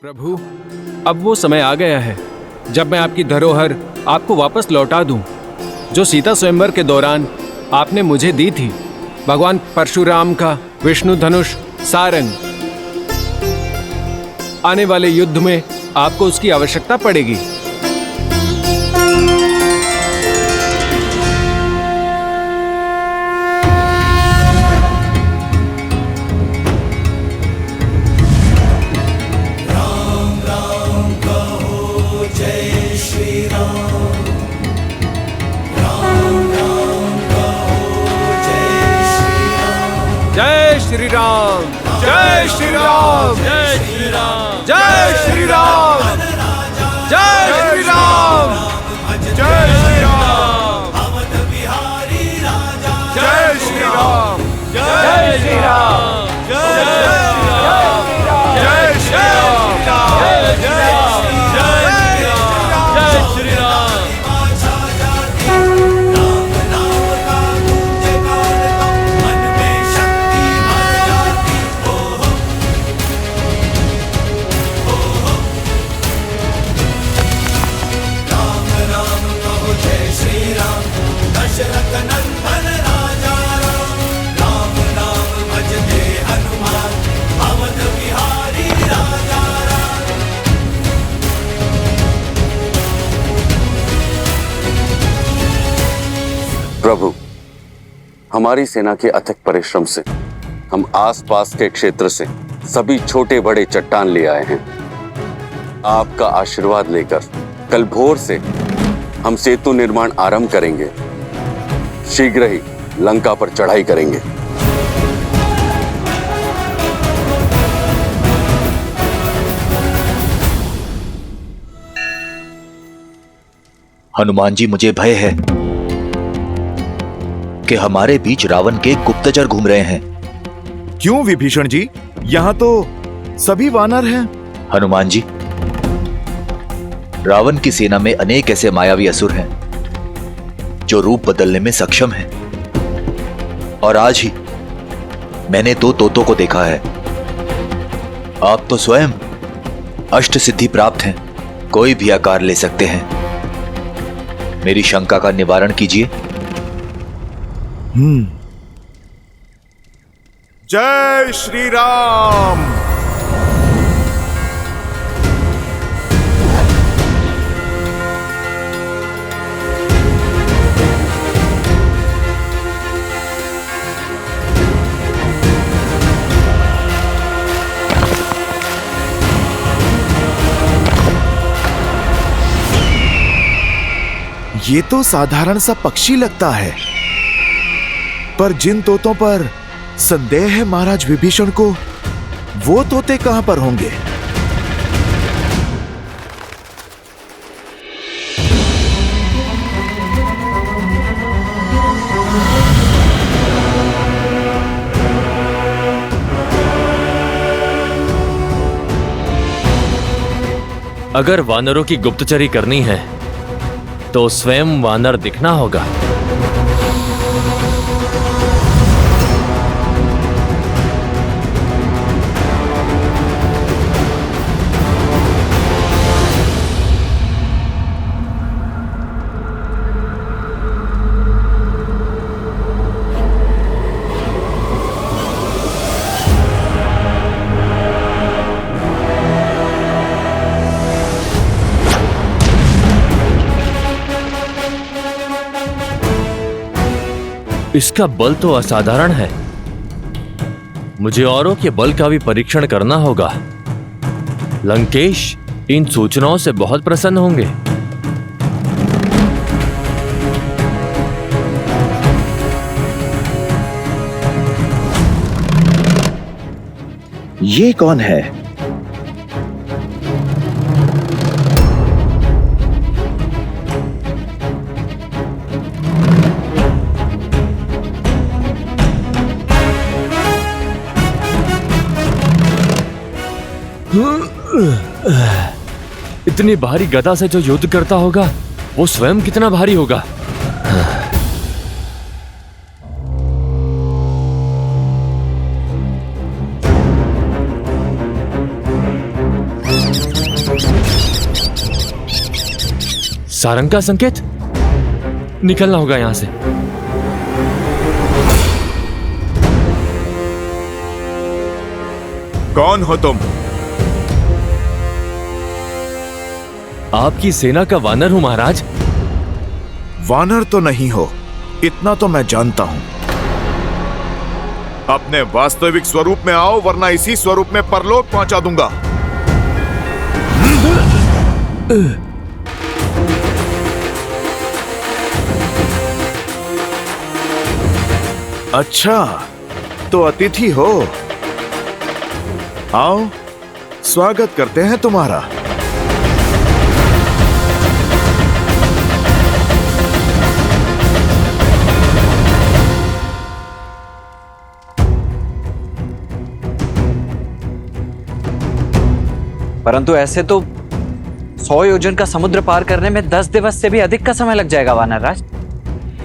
प्रभु, अब वो समय आ गया है जब मैं आपकी धरोहर आपको वापस लौटा दूं, जो सीता स्वयंवर के दौरान आपने मुझे दी थी। भगवान परशुराम का विष्णु धनुष सारंग। आने वाले युद्ध में आपको उसकी आवश्यकता पड़ेगी। जय श्री राम, जय श्री राम, जय श्री राम, जय श्री राम, जय श्री राम, जय श्री राम, जय श्री राम, जय श्री राम, जय श्री प्रभु, हमारी सेना के अथक परिश्रम से हम आसपास के क्षेत्र से सभी छोटे बड़े चट्टान ले आए हैं। आपका आशीर्वाद लेकर कल भोर से हम सेतु निर्माण आरंभ करेंगे। शीघ्र ही लंका पर चढ़ाई करेंगे। हनुमान जी, मुझे भय है कि हमारे बीच रावण के गुप्तचर घूम रहे हैं। क्यों विभीषण जी? यहाँ तो सभी वानर हैं। हनुमान जी, रावण की सेना में अनेक ऐसे मायावी असुर हैं जो रूप बदलने में सक्षम हैं। और आज ही मैंने 2 तोतों को देखा है। आप तो स्वयं अष्ट सिद्धि प्राप्त हैं, कोई भी आकार ले सकते हैं। मेरी शंका का निवारण कीजिए। जय श्री राम। ये तो साधारण सा पक्षी लगता है, पर जिन तोतों पर संदेह है महाराज विभीषण को, वो तोते कहां पर होंगे? अगर वानरों की गुप्तचरी करनी है तो स्वयं वानर दिखना होगा। इसका बल तो असाधारण है। मुझे औरों के बल का भी परीक्षण करना होगा। लंकेश इन सूचनाओं से बहुत प्रसन्न होंगे। ये कौन है? इतनी भारी गदा से जो युद्ध करता होगा, वो स्वयं कितना भारी होगा। सारंग का संकेत? निकलना होगा यहां से। कौन हो तुम? आपकी सेना का वानर हूं महाराज। वानर तो नहीं हो, इतना तो मैं जानता हूं। अपने वास्तविक स्वरूप में आओ, वरना इसी स्वरूप में परलोक पहुंचा दूंगा। अच्छा, तो अतिथि हो। आओ, स्वागत करते हैं तुम्हारा। परंतु ऐसे तो 100 योजन का समुद्र पार करने में 10 दिवस से भी अधिक का समय लग जाएगा वानर राज।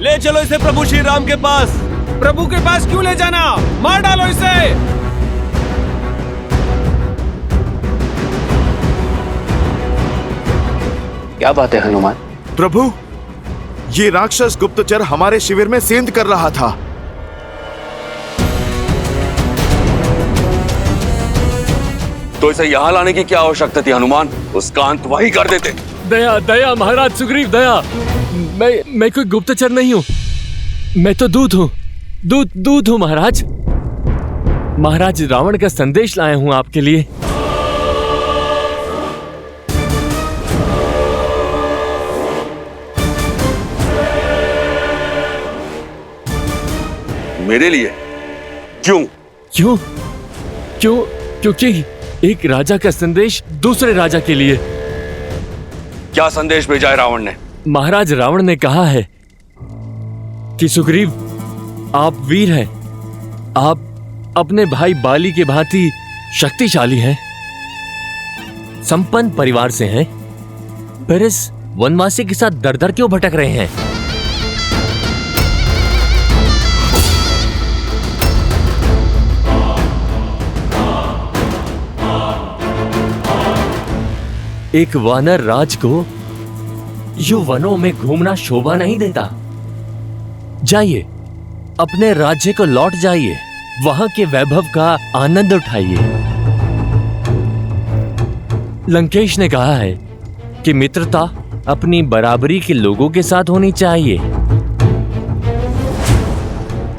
ले चलो इसे प्रभु श्री राम के पास। प्रभु के पास क्यों ले जाना? मार डालो इसे। क्या बात है हनुमान? प्रभु, ये राक्षस गुप्तचर हमारे शिविर में सेंध कर रहा था। तो इसे यहाँ लाने की क्या आवश्यकता थी हनुमान? उसका अंत वही कर देते। दया दया महाराज सुग्रीव, दया। मैं कोई गुप्तचर नहीं हूं, मैं तो दूत हूं। दूत हूं महाराज। महाराज रावण का संदेश लाया हूं आपके लिए। मेरे लिए? क्यों? क्योंकि एक राजा का संदेश दूसरे राजा के लिए। क्या संदेश भेजा है रावण ने? महाराज रावण ने कहा है कि सुग्रीव, आप वीर हैं, आप अपने भाई बाली के भांति शक्तिशाली हैं, संपन्न परिवार से हैं, फिर इस वनवासी के साथ दर दर क्यों भटक रहे हैं? एक वानर राज को यूं वनों में घूमना शोभा नहीं देता। जाइए, अपने राज्य को लौट जाइए, वहां के वैभव का आनंद उठाइए। लंकेश ने कहा है कि मित्रता अपनी बराबरी के लोगों के साथ होनी चाहिए।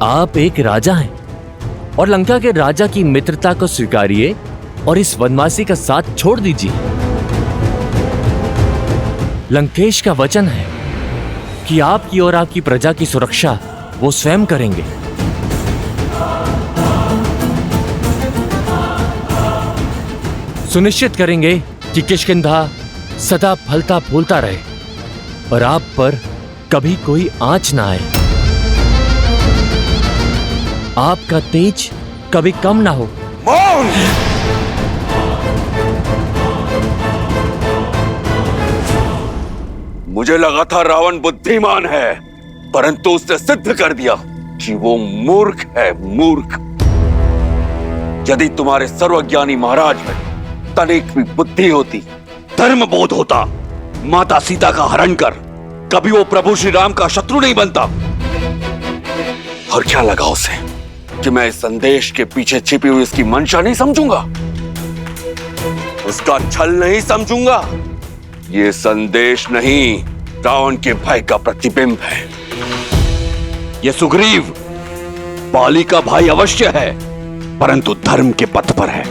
आप एक राजा हैं और लंका के राजा की मित्रता को स्वीकारिए और इस वनवासी का साथ छोड़ दीजिए। लंकेश का वचन है कि आपकी और आपकी प्रजा की सुरक्षा वो स्वयं करेंगे। सुनिश्चित करेंगे कि किष्किंधा सदा फलता फूलता रहे और आप पर कभी कोई आंच ना आए। आपका तेज कभी कम ना हो। मौन! मुझे लगा था रावण बुद्धिमान है, परंतु उसने सिद्ध कर दिया कि वो मूर्ख है, मूर्ख। यदि तुम्हारे सर्वज्ञानी महाराज में तनिक भी बुद्धि होती, धर्म बोध होता, माता सीता का हरण कर कभी वो प्रभु श्री राम का शत्रु नहीं बनता। और क्या लगा उसे कि मैं इस संदेश के पीछे छिपी हुई इसकी मंशा नहीं समझूंगा, उसका छल नहीं समझूंगा। ये संदेश नहीं, रावण के भय का प्रतिबिंब है। ये सुग्रीव बाली का भाई अवश्य है, परंतु धर्म के पथ पर है।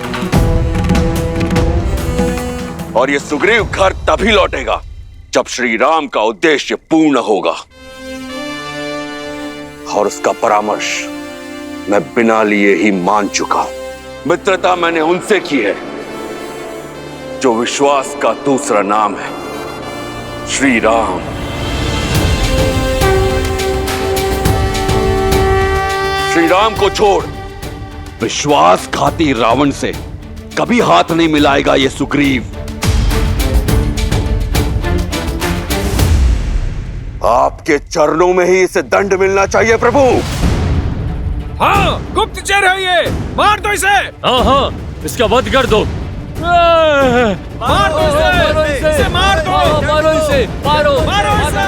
और ये सुग्रीव घर तभी लौटेगा जब श्री राम का उद्देश्य पूर्ण होगा। और उसका परामर्श मैं बिना लिए ही मान चुका हूं। मित्रता मैंने उनसे की है जो विश्वास का दूसरा नाम है, श्री राम। श्री राम को छोड़ विश्वासघाती रावण से कभी हाथ नहीं मिलाएगा ये सुग्रीव। आपके चरणों में ही इसे दंड मिलना चाहिए प्रभु। हाँ, गुप्तचर है ये, मार दो इसे। हाँ, इसका वध कर दो। मार दो इसे, मार दो, मारो इसे, मारो, मारो इसे।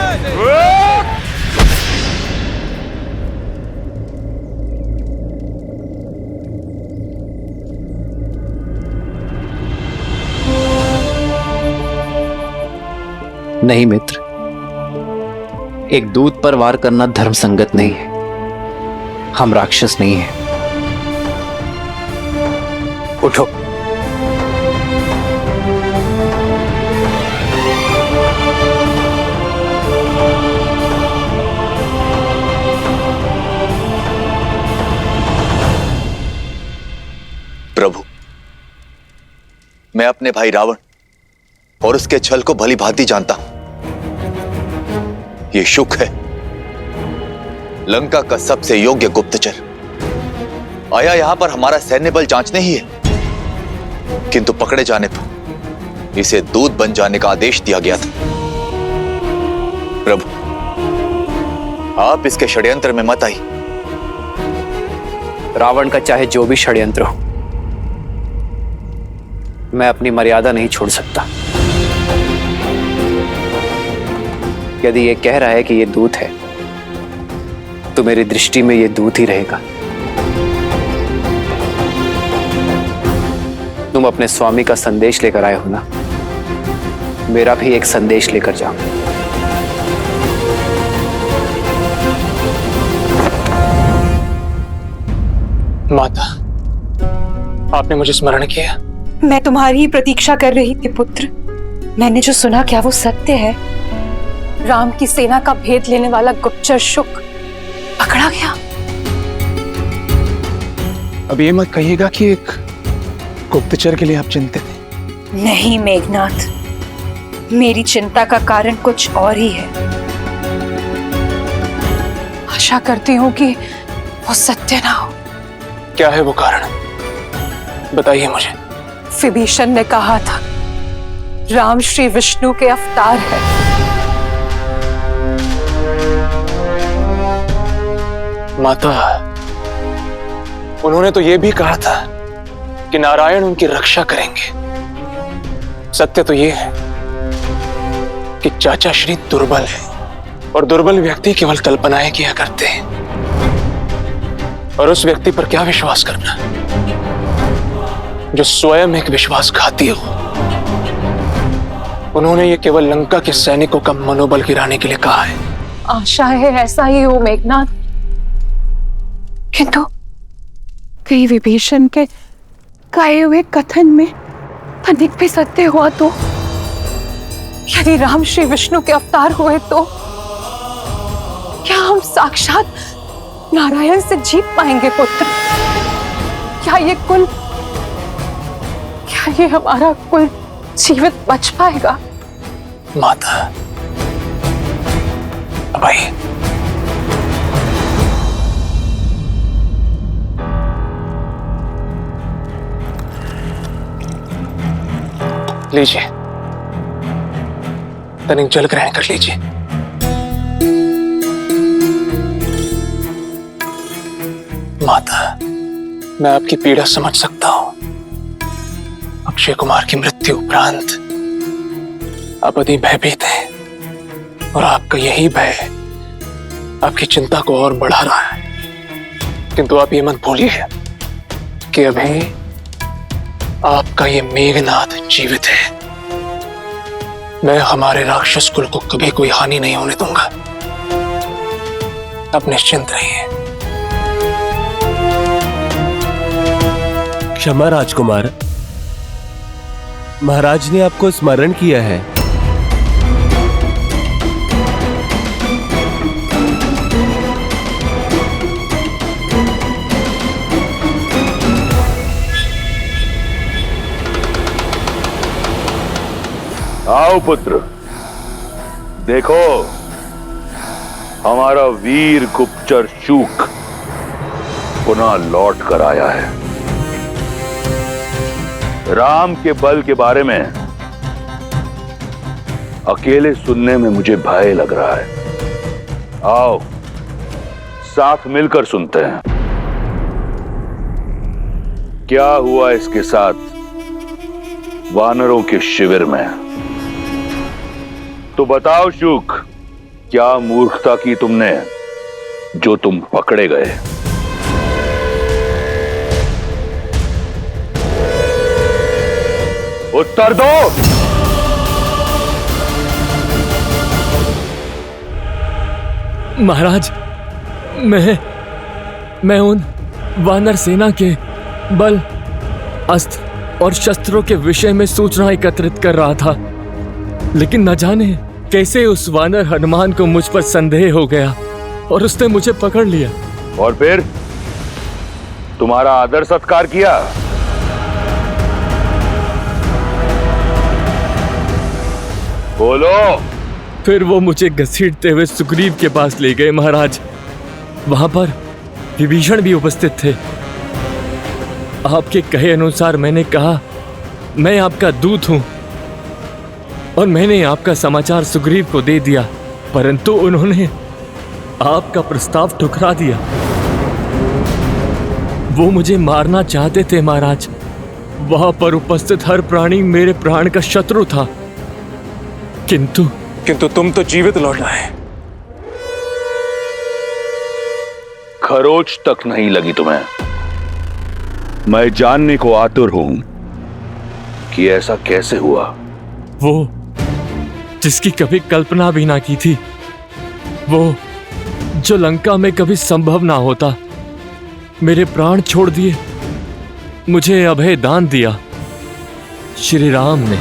नहीं मित्र, एक दूत पर वार करना धर्म संगत नहीं है। हम राक्षस नहीं हैं। उठो। प्रभु, मैं अपने भाई रावण और उसके छल को भली भांति जानता हूं। ये शुक है, लंका का सबसे योग्य गुप्तचर। आया यहां पर हमारा सैन्य बल जांचने ही है, किंतु पकड़े जाने पर इसे दूत बन जाने का आदेश दिया गया था। प्रभु, आप इसके षड्यंत्र में मत आई। रावण का चाहे जो भी षड्यंत्र हो, मैं अपनी मर्यादा नहीं छोड़ सकता। यदि ये कह रहा है कि ये दूत है, तो मेरी दृष्टि में ये दूत ही रहेगा। तुम अपने स्वामी का संदेश लेकर आए हो ना, मेरा भी एक संदेश लेकर जाओ। माता, आपने मुझे स्मरण किया। मैं तुम्हारी ही प्रतीक्षा कर रही थी पुत्र। मैंने जो सुना, क्या वो सत्य है? राम की सेना का भेद लेने वाला गुप्तचर शुक पकड़ा गया। अब ये मत कहिएगा कि एक गुप्तचर के लिए आप चिंतित हैं। नहीं मेघनाथ, मेरी चिंता का कारण कुछ और ही है। आशा करती हूँ कि वो सत्य ना हो। क्या है वो कारण, बताइए मुझे। विभीषण ने कहा था राम श्री विष्णु के अवतार है। माता, उन्होंने तो ये भी कहा था कि नारायण उनकी रक्षा करेंगे। सत्य तो ये है कि चाचा श्री दुर्बल है, और दुर्बल व्यक्ति केवल कल्पनाएं किया करते हैं। और उस व्यक्ति पर क्या विश्वास करना जो स्वयं एक विश्वासघाती हो। उन्होंने ये केवल लंका के सैनिकों का मनोबल गिराने के लिए कहा है। आशा है ऐसा ही हो मेघनाथ, किंतु कहीं विभीषण के कहे हुए कथन में तनिक भी सत्य हुआ तो? यदि राम श्री विष्णु के अवतार हुए तो क्या हम साक्षात नारायण से जीत पाएंगे पुत्र? क्या ये हमारा कुल जीवित बच पाएगा? माता, अब आइए। लीजिए, तनिक जल ग्रहण कर लीजिए। माता, मैं आपकी पीड़ा समझ सकता हूं। अक्षय कुमार की मृत्यु उपरांत आप अति भयभीत हैं, और आपका यही भय आपकी चिंता को और बढ़ा रहा है। किंतु आप ये मत भूलिए कि अभी आपका ये मेघनाथ जीवित है। मैं हमारे राक्षस कुल को कभी कोई हानि नहीं होने दूंगा। आप निश्चिंत रहिए। क्षमा राजकुमार, महाराज ने आपको स्मरण किया है। आओ पुत्र, देखो हमारा वीर गुप्तचर शूक पुनः लौट कर आया है। राम के बल के बारे में अकेले सुनने में मुझे भय लग रहा है। आओ साथ मिलकर सुनते हैं क्या हुआ इसके साथ वानरों के शिविर में। तो बताओ शुक, क्या मूर्खता की तुमने जो तुम पकड़े गए? उत्तर दो। महाराज, मैं उन वानर सेना के बल, अस्त्र और शस्त्रों के विषय में सूचना एकत्रित कर रहा था, लेकिन न जाने कैसे उस वानर हनुमान को मुझ पर संदेह हो गया और उसने मुझे पकड़ लिया। और फिर तुम्हारा आदर सत्कार किया? बोलो। फिर वो मुझे घसीटते हुए सुग्रीव के पास ले गए महाराज। वहां पर विभीषण भी उपस्थित थे। आपके कहे अनुसार मैंने कहा, मैं आपका दूत हूं और मैंने आपका समाचार सुग्रीव को दे दिया, परंतु उन्होंने आपका प्रस्ताव ठुकरा दिया। वो मुझे मारना चाहते थे महाराज। वहां पर उपस्थित हर प्राणी मेरे प्राण का शत्रु था, किंतु तुम तो जीवित लौट आए। खरोच तक नहीं लगी तुम्हें। मैं जानने को आतुर हूं कि ऐसा कैसे हुआ। वो जिसकी कभी कल्पना भी ना की थी, वो जो लंका में कभी संभव ना होता, मेरे प्राण छोड़ दिए, मुझे अभय दान दिया श्री राम ने।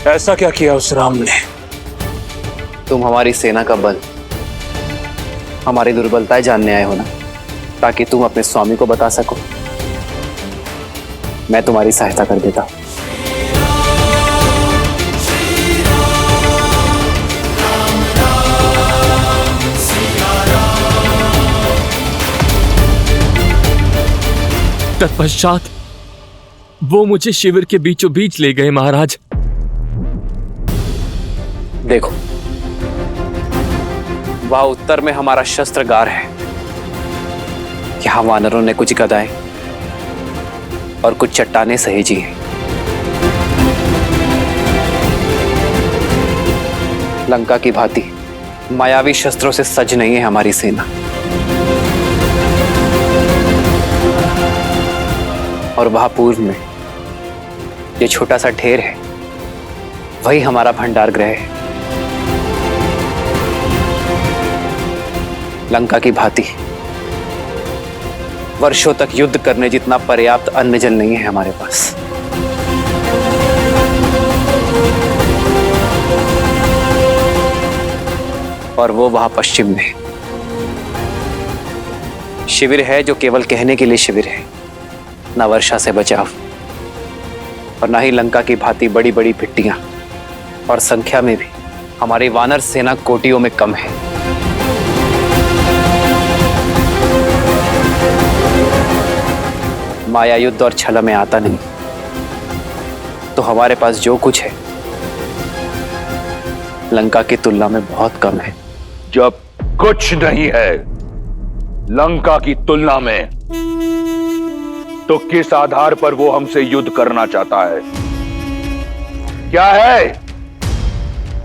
ऐसा क्या किया उस राम ने? तुम हमारी सेना का बल, हमारी दुर्बलताएं जानने आए हो ना, ताकि तुम अपने स्वामी को बता सको। मैं तुम्हारी सहायता कर देता हूं। तत्पश्चात वो मुझे शिविर के बीचों बीच ले गए महाराज। देखो, वहां उत्तर में हमारा शस्त्रगार है। यहां वानरों ने कुछ गदाएं और कुछ चट्टानें सहेजी हैं। लंका की भांति मायावी शस्त्रों से सज नहीं है हमारी सेना। और वहां पूर्व में ये छोटा सा ढेर है, वही हमारा भंडार गृह है। लंका की भांति वर्षों तक युद्ध करने जितना पर्याप्त अन्न जल नहीं है हमारे पास। और वो वहां पश्चिम में शिविर है, जो केवल कहने के लिए शिविर है, ना वर्षा से बचाव और ना ही लंका की भांति बड़ी बड़ी भिट्टियां, और संख्या में भी हमारी वानर सेना कोटियों में कम है। माया युद्ध और छल में आता नहीं, तो हमारे पास जो कुछ है लंका की तुलना में बहुत कम है। जब कुछ नहीं है लंका की तुलना में, तो किस आधार पर वो हमसे युद्ध करना चाहता है? क्या है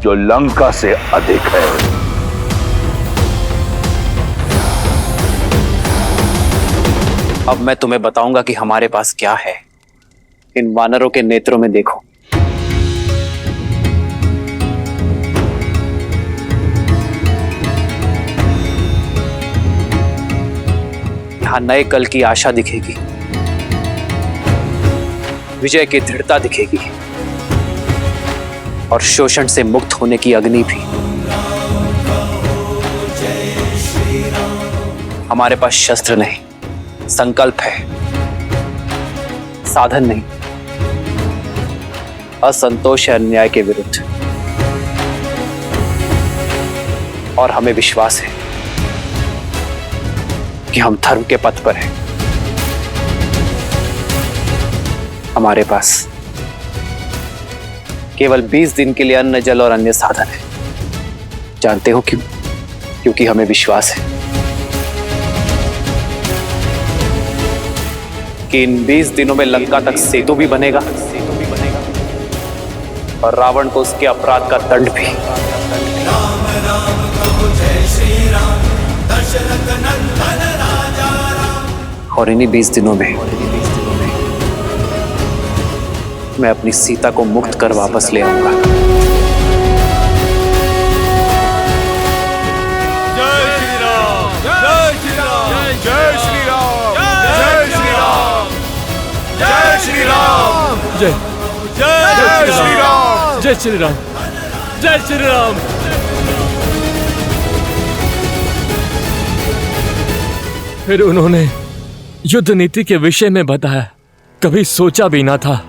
जो लंका से अधिक है? अब मैं तुम्हें बताऊंगा कि हमारे पास क्या है। इन वानरों के नेत्रों में देखो। यहां नए कल की आशा दिखेगी, विजय की दृढ़ता दिखेगी और शोषण से मुक्त होने की अग्नि भी। हमारे पास शस्त्र नहीं, संकल्प है, साधन नहीं, असंतोष है अन्याय के विरुद्ध। और हमें विश्वास है कि हम धर्म के पथ पर हैं। हमारे पास केवल 20 दिन के लिए अन्न, जल और अन्य साधन है। जानते हो क्यों? क्योंकि हमें विश्वास है कि इन 20 दिनों में लंका तक सेतु भी बनेगा और रावण को उसके अपराध का दंड भी। और इन्हीं 20 दिनों में मैं अपनी सीता को मुक्त कर वापस ले आऊंगा। जय श्री राम, जय श्री राम, जय श्री राम, जय श्री राम, जय श्री राम, जय श्री राम, जय श्री राम, जय श्री राम। फिर उन्होंने युद्ध नीति के विषय में बताया। कभी सोचा भी ना था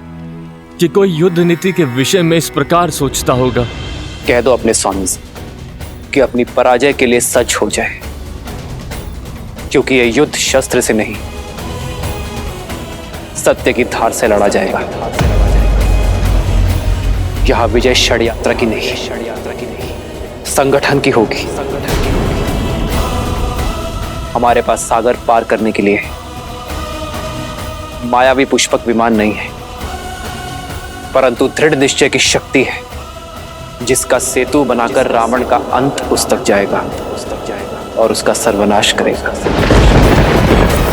कि कोई युद्ध नीति के विषय में इस प्रकार सोचता होगा। कह दो अपने स्वामी से कि अपनी पराजय के लिए सच हो जाए, क्योंकि यह युद्ध शस्त्र से नहीं सत्य की धार से लड़ा जाएगा। यहां विजय षड्यंत्र की नहीं संगठन की होगी। हमारे पास सागर पार करने के लिए मायावी पुष्पक विमान नहीं है, परंतु दृढ़ निश्चय की शक्ति है, जिसका सेतु बनाकर रावण का अंत उस तक जाएगा और उसका सर्वनाश करेगा।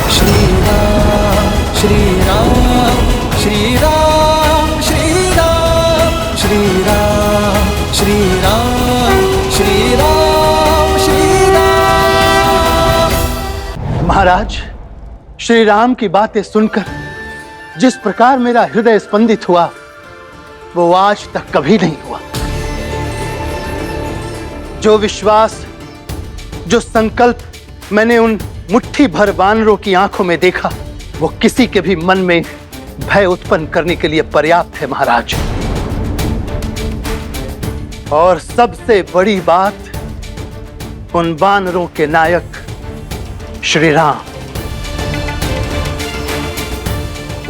श्री राम श्री राम श्री राम श्री राम श्री राम श्री राम श्री राम श्री राम। महाराज, श्री राम की बातें सुनकर जिस प्रकार मेरा हृदय स्पंदित हुआ वो आज तक कभी नहीं हुआ। जो विश्वास, जो संकल्प मैंने उन मुट्ठी भर वानरों की आंखों में देखा, वो किसी के भी मन में भय उत्पन्न करने के लिए पर्याप्त है महाराज। और सबसे बड़ी बात, उन वानरों के नायक श्री राम,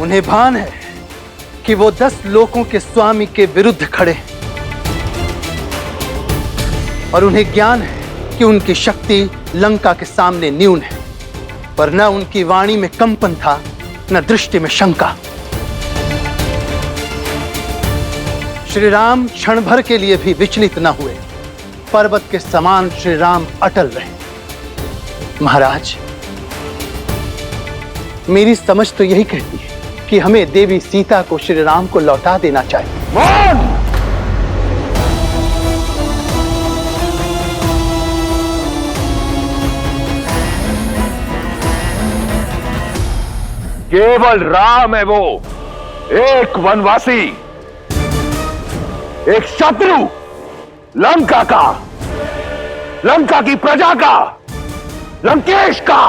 उन्हें भान है कि वो 10 लोकों के स्वामी के विरुद्ध खड़े और उन्हें ज्ञान है कि उनकी शक्ति लंका के सामने न्यून है, पर न उनकी वाणी में कंपन था, न दृष्टि में शंका। श्री राम क्षण भर के लिए भी विचलित न हुए। पर्वत के समान श्री राम अटल रहे। महाराज, मेरी समझ तो यही कहती है कि हमें देवी सीता को श्री राम को लौटा देना चाहिए। केवल राम है वो, एक वनवासी, एक शत्रु, लंका का, लंका की प्रजा का, लंकेश का,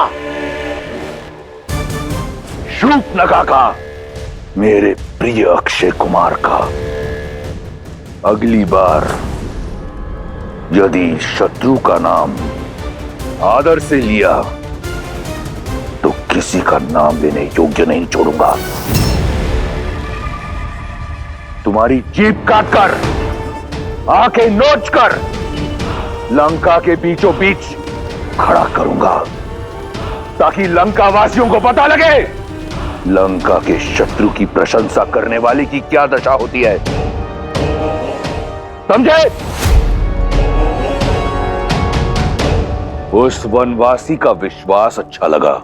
शूर्पणखा का, मेरे प्रिय अक्षय कुमार का। अगली बार यदि शत्रु का नाम आदर से लिया तो किसी का नाम लेने योग्य नहीं छोड़ूंगा। तुम्हारी जीभ काटकर, आंखें नोचकर लंका के बीचों बीच खड़ा करूंगा, ताकि लंका वासियों को पता लगे लंका के शत्रु की प्रशंसा करने वाले की क्या दशा होती है। समझे? उस वनवासी का विश्वास अच्छा लगा।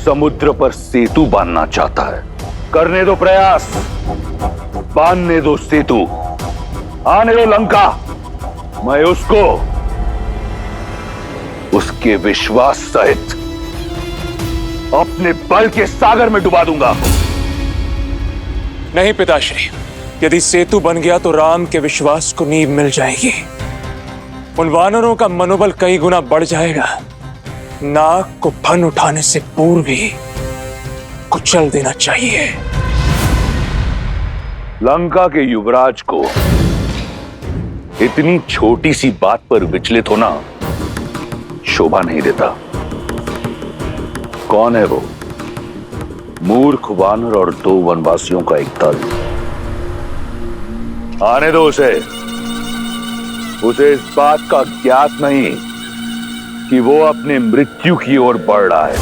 समुद्र पर सेतु बांधना चाहता है। करने दो प्रयास, बांधने दो सेतु, आने दो लंका। मैं उसको उसके विश्वास सहित अपने बल के सागर में डुबा दूंगा। नहीं पिताश्री, यदि सेतु बन गया तो राम के विश्वास को नींव मिल जाएगी। उन वानरों का मनोबल कई गुना बढ़ जाएगा। नाग को फन उठाने से पूर्व ही कुचल देना चाहिए। लंका के युवराज को इतनी छोटी सी बात पर विचलित होना शोभा नहीं देता। कौन है वो? मूर्ख वानर और 2 वनवासियों का एक दल। आने दो उसे। उसे इस बात का ज्ञात नहीं कि वो अपने मृत्यु की ओर बढ़ रहा है।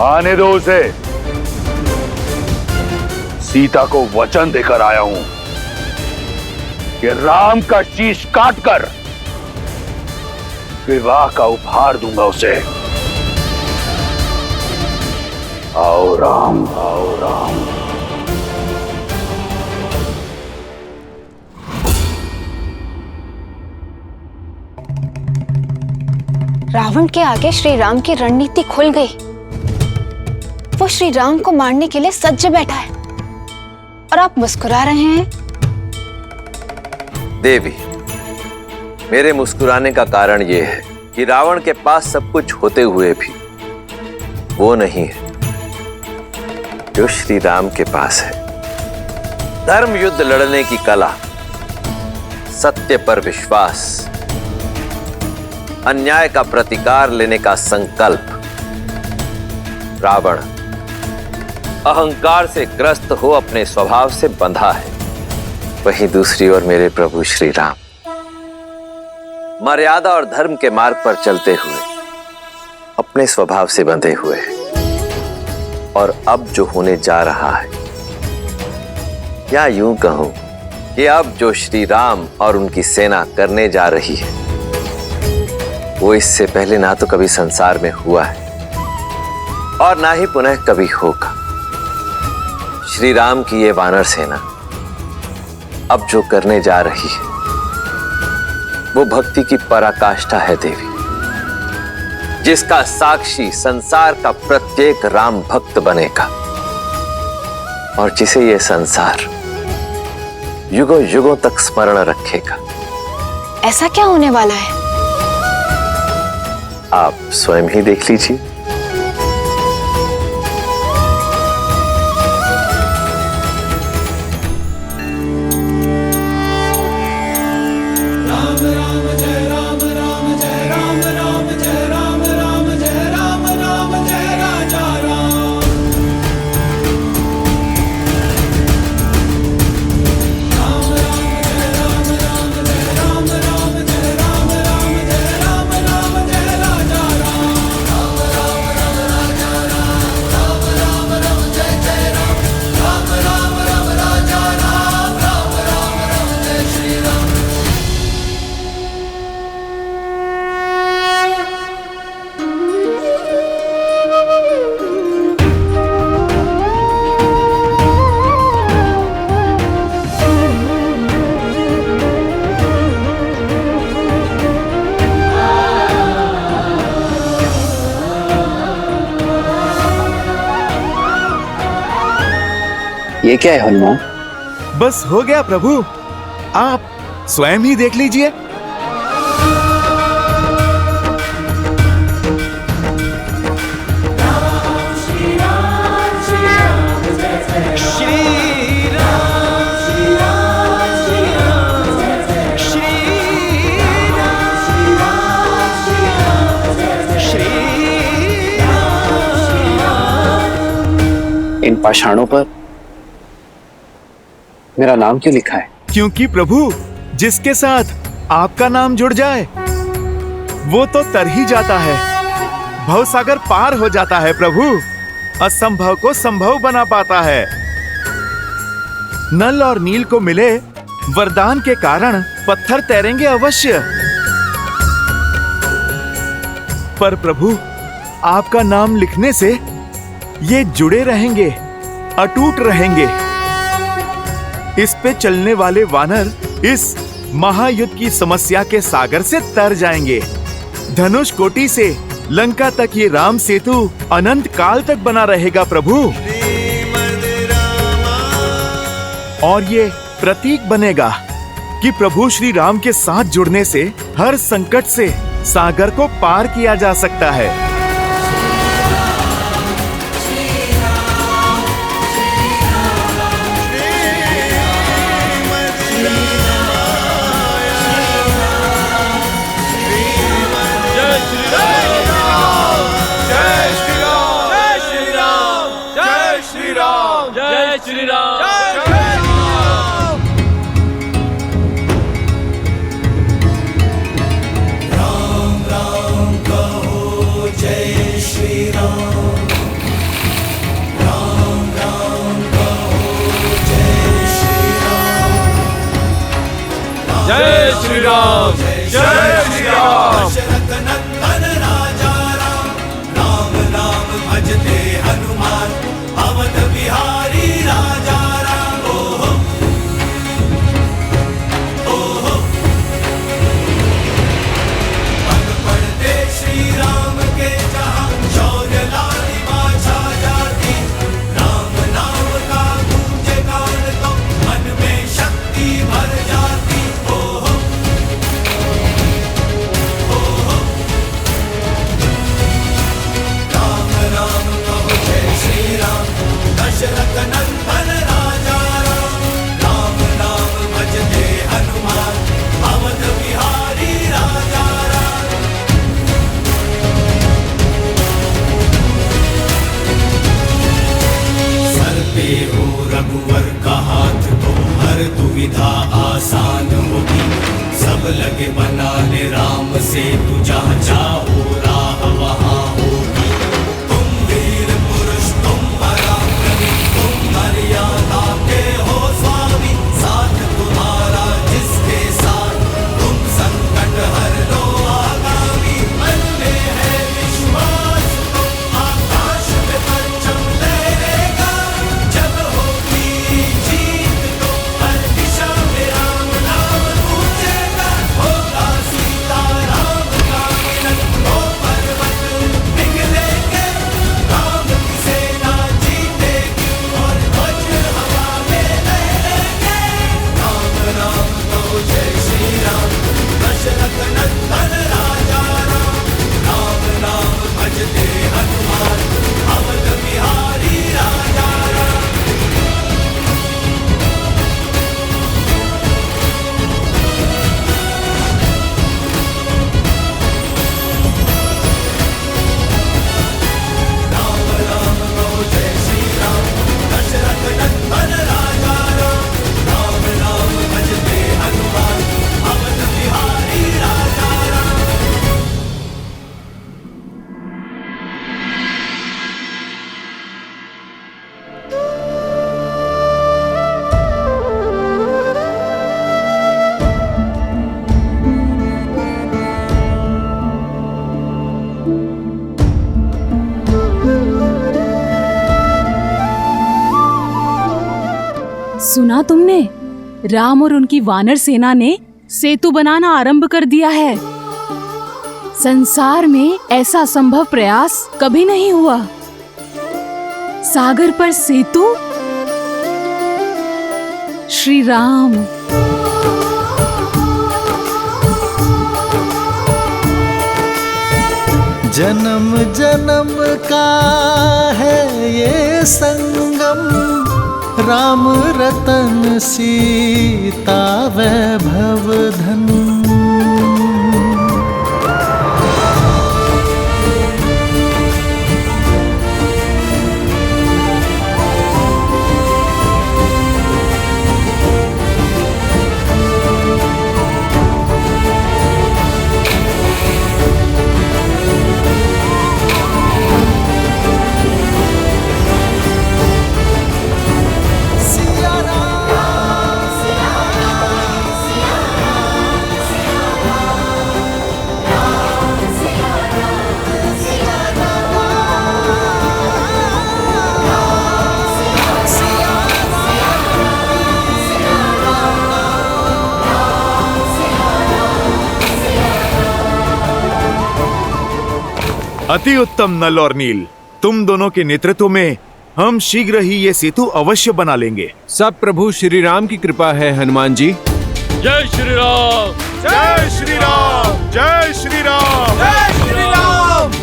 आने दो उसे। सीता को वचन देकर आया हूं कि राम का शीश काटकर विवाह का उपहार दूंगा उसे। आओ राम, आओ राम। रावण के आगे श्री राम की रणनीति खुल गई। वो श्री राम को मारने के लिए सज्ज बैठा है और आप मुस्कुरा रहे हैं। देवी, मेरे मुस्कुराने का कारण यह है कि रावण के पास सब कुछ होते हुए भी वो नहीं है जो श्री राम के पास है। धर्म युद्ध लड़ने की कला, सत्य पर विश्वास, अन्याय का प्रतिकार लेने का संकल्प। रावण अहंकार से ग्रस्त हो अपने स्वभाव से बंधा है। वहीं दूसरी ओर मेरे प्रभु श्री राम मर्यादा और धर्म के मार्ग पर चलते हुए अपने स्वभाव से बंधे हुए हैं। और अब जो होने जा रहा है, या यूं कहूं कि अब जो श्री राम और उनकी सेना करने जा रही है, वो इससे पहले ना तो कभी संसार में हुआ है और ना ही पुनः कभी होगा। श्री राम की ये वानर सेना अब जो करने जा रही है, वो भक्ति की पराकाष्ठा है देवी, जिसका साक्षी संसार का प्रत्येक राम भक्त बनेगा और जिसे ये संसार युगों युगों तक स्मरण रखेगा। ऐसा क्या होने वाला है? आप स्वयं ही देख लीजिए। ये क्या है हनुमान? बस हो गया प्रभु, आप स्वयं ही देख लीजिए। इन पाषाणों पर मेरा नाम क्यों लिखा है? क्योंकि प्रभु, जिसके साथ आपका नाम जुड़ जाए वो तो तर ही जाता है, भवसागर पार हो जाता है प्रभु, असंभव को संभव बना पाता है। नल और नील को मिले वरदान के कारण पत्थर तैरेंगे अवश्य, पर प्रभु आपका नाम लिखने से ये जुड़े रहेंगे, अटूट रहेंगे। इस पे चलने वाले वानर इस महायुद्ध की समस्या के सागर से तर जाएंगे। धनुष कोटि से लंका तक ये राम सेतु अनंत काल तक बना रहेगा प्रभु, और ये प्रतीक बनेगा कि प्रभु श्री राम के साथ जुड़ने से हर संकट से सागर को पार किया जा सकता है। श्री राम, जय श्री राम। दशरथ नंदन राजा राम, राम नाम भजते हनुमान, अवध बिहारी राजा राम। ओहो ओहो, पग पड़ते श्री राम के जहाँ, शौर्य लालिमा छा जाती। राम नाम का गूंजे गान तो मन में शक्ति भर जाती। ओहो ओहो, राम राम कहो जय श्री राम, दशरथ नंदन राजा राम, राम नाम भजते हनुमान, अवध बिहारी राजा राम। सर पे हो रघुवर का हाथ तो हर दुविधा आसान होगी। सब लगे बनाने राम से तू जहाँ चाहो राह वहाँ होगी। तुम वीर पुरुष तुम पराक्रमी, तुम मर्यादा के हो स्वामी। साथ तुम्हारा जिसके साथ, तुम संकट हर लो आगामी। मन में है विश्वास तुम आकाश में परचम लहरेगा। जब होगी जीत तो हर दिशा में राम नाम गूंजेगा। होगा सीता राम का मिलन, वो पर्वत पिघलेंगे। राम की सेना जीतेगी और ध्वज हवा में लहरेंगे। राम राम कहो जय श्री राम, दशरथ नंदन राजा राम, राम नाम भजते हनुमान, अवध बिहारी राजा राम। राम राम कहो जय श्री राम, दशरथ नंदन राजा राम, राम नाम भजते हनुमान, अवध बिहारी राजा राम। सुना तुमने? राम और उनकी वानर सेना ने सेतु बनाना आरंभ कर दिया है। संसार में ऐसा असंभव प्रयास कभी नहीं हुआ। सागर पर सेतु। श्री राम। जन्म जन्म का है ये संगम, राम रतन सीता वैभव धन। अति उत्तम नल और नील, तुम दोनों के नेतृत्व में हम शीघ्र ही ये सेतु अवश्य बना लेंगे। सब प्रभु श्री राम की कृपा है हनुमान जी। जय श्री राम, जय श्री राम, जय श्री राम, जय श्री राम।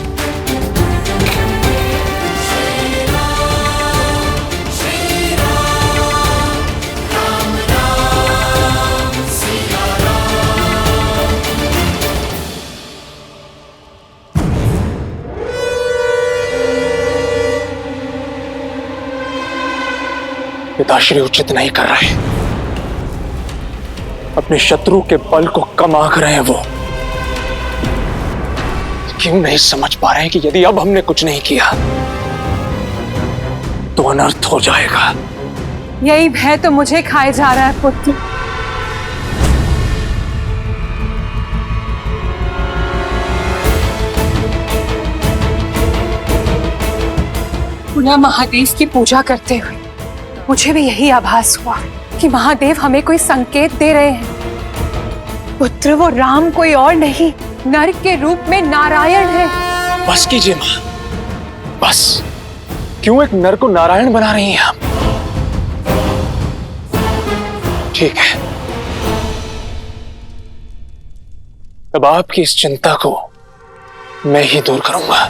पिताश्री उचित नहीं कर रहे, अपने शत्रु के बल को कम आंक रहे हैं वो। क्यों नहीं समझ पा रहे हैं कि यदि अब हमने कुछ नहीं किया तो अनर्थ हो जाएगा। यही भय तो मुझे खाए जा रहा है पुत्र। पुनः महादेव की पूजा करते हुए मुझे भी यही आभास हुआ कि महादेव हमें कोई संकेत दे रहे हैं। पुत्र वो राम कोई और नहीं, नर के रूप में नारायण है। बस कीजिए माँ, बस। क्यों एक नर को नारायण बना रही हैं आप? ठीक है, अब आपकी इस चिंता को मैं ही दूर करूंगा।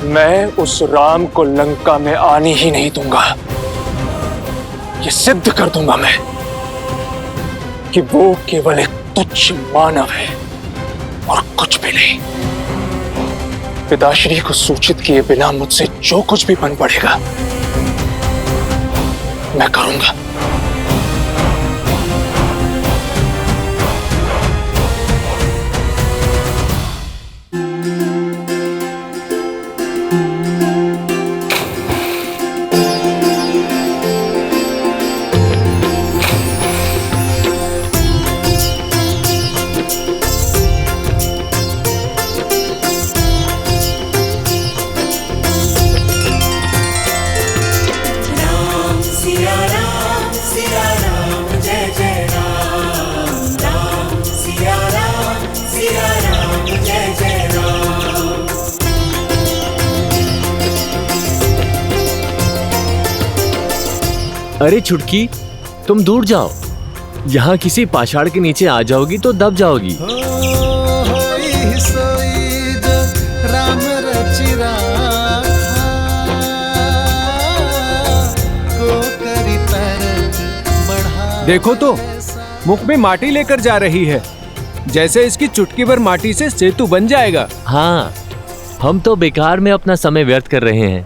मैं उस राम को लंका में आने ही नहीं दूंगा। ये सिद्ध कर दूंगा मैं कि वो केवल एक तुच्छ मानव है और कुछ भी नहीं। पिताश्री को सूचित किए बिना मुझसे जो कुछ भी बन पड़ेगा मैं करूंगा। अरे छुटकी, तुम दूर जाओ। यहाँ किसी पाषाण के नीचे आ जाओगी तो दब जाओगी। देखो तो, मुख में माटी लेकर जा रही है, जैसे इसकी चुटकी भर माटी से सेतु बन जाएगा। हाँ, हम तो बेकार में अपना समय व्यर्थ कर रहे हैं।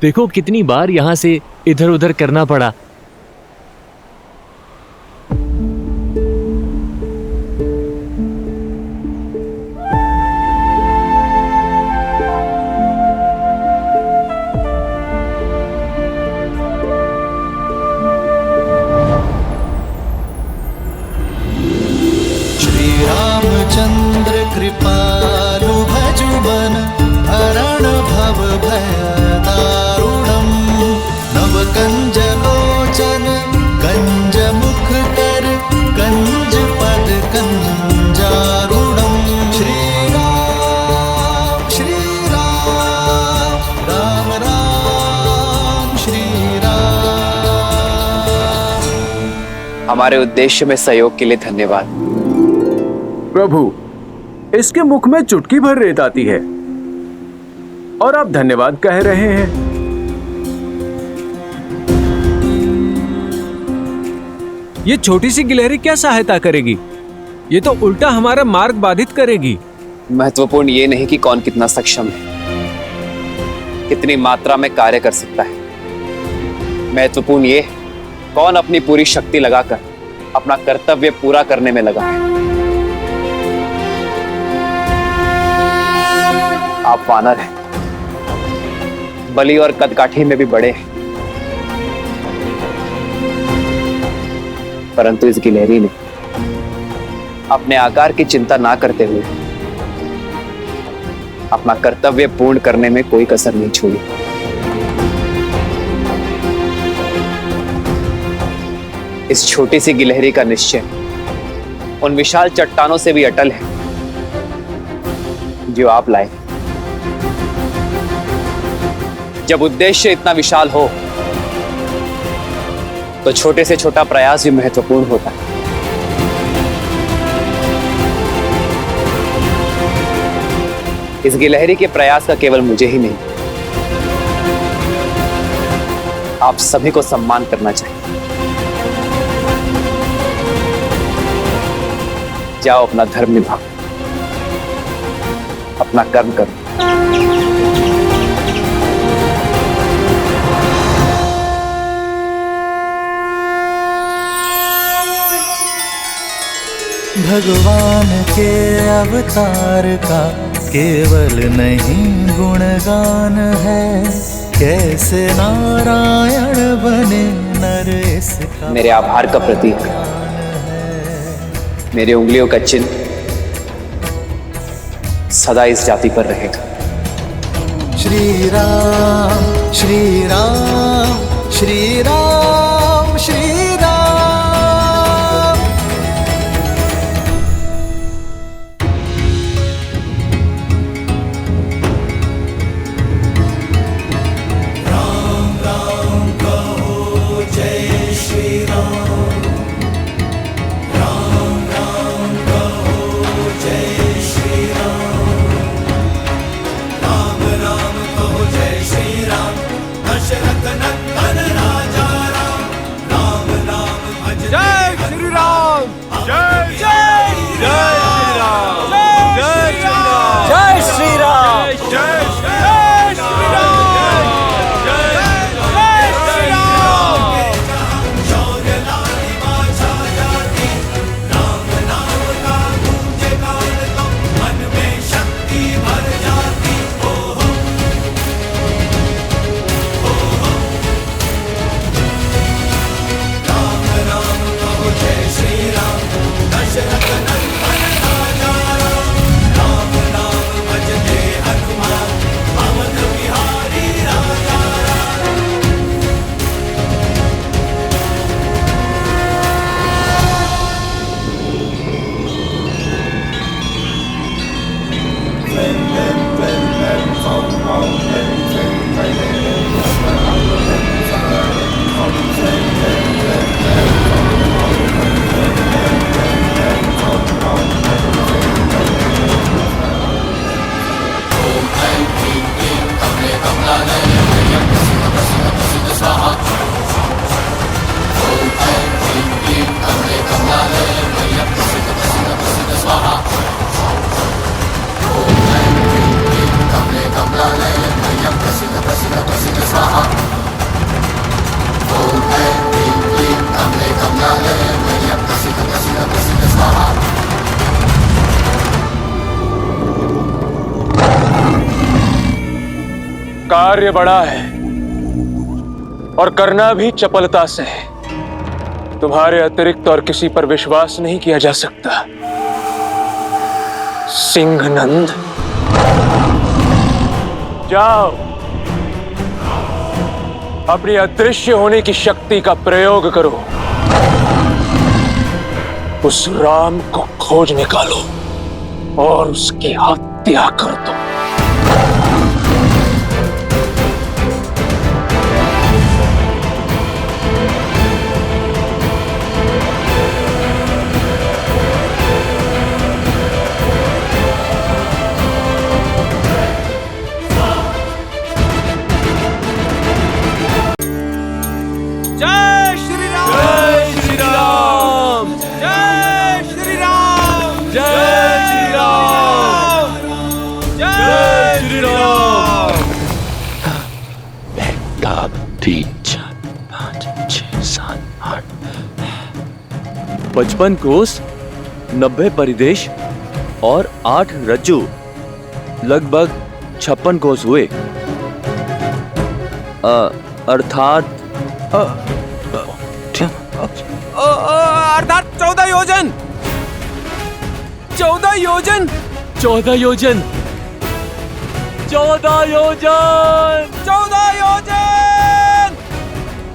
देखो कितनी बार यहाँ से इधर उधर करना पड़ा। चंद्र कृपालु भजुमन हरण भव भय दारुणम नव कंज लोचन कंज मुख कर कंज पद कंजारुणम श्री राम राम राम श्री राम। हमारे उद्देश्य में सहयोग के लिए धन्यवाद। प्रभु, इसके मुख में चुटकी भर रेत आती है और आप धन्यवाद कह रहे हैं। ये छोटी सी गिलहरी क्या सहायता करेगी? ये तो उल्टा हमारा मार्ग बाधित करेगी। महत्वपूर्ण ये नहीं कि कौन कितना सक्षम है, कितनी मात्रा में कार्य कर सकता है। महत्वपूर्ण ये कौन अपनी पूरी शक्ति लगाकर अपना कर्तव्य पूरा करने में लगा है। आप वानर हैं, बलि और कदकाठी में भी बड़े हैं, परंतु इस गिलहरी ने अपने आकार की चिंता ना करते हुए अपना कर्तव्य पूर्ण करने में कोई कसर नहीं छोड़ी। इस छोटी सी गिलहरी का निश्चय उन विशाल चट्टानों से भी अटल है जो आप लाए। जब उद्देश्य इतना विशाल हो तो छोटे से छोटा प्रयास भी महत्वपूर्ण होता है। इस गिलहरी के प्रयास का केवल मुझे ही नहीं, आप सभी को सम्मान करना चाहिए। जाओ अपना धर्म निभाओ, अपना कर्म करो। भगवान के अवतार का केवल नहीं गुणगान है, कैसे नारायण बने नर इसका। मेरे आभार का प्रतीक मेरे उंगलियों का चिन्ह सदा इस जाति पर रहेगा। श्री राम श्री राम श्री राम श्री राम। राम राम कहो जय श्री राम। राम राम कहो जय श्री राम। राम राम कहो जय श्री राम। दशरथ नंदन राजा राम। राम नाम भज जय श्री राम। जय जय जय श्री राम। जय श्री राम। जय श्री राम। जय श्री राम। जय श्री राम। शौर्य लालिमा छा जाती। राम नाम का गूंजे गान तो मन में शक्ति भर जाती। ओ हो राम राम कहो जय श्री राम। दशरथ नंदन राजा राम। राम नाम भजते हनुमान। पवन बिहारी राजा राम। कार्य बड़ा है और करना भी चपलता से। तुम्हारे अतिरिक्त और किसी पर विश्वास नहीं किया जा सकता। सिंहनंद जाओ, अपनी अदृश्य होने की शक्ति का प्रयोग करो। उस राम को खोज निकालो और उसकी हत्या कर दो। जय श्री राम। जय श्री राम। जय श्री राम। जय श्री राम। जय श्री राम। 55 कोस, 90 परिदेश और 8 रज्जू, लगभग 56 कोस हुए। अर्थात अर्थात 14 योजन। 14 योजन। 14 योजन। 14 योजन। 14 योजन।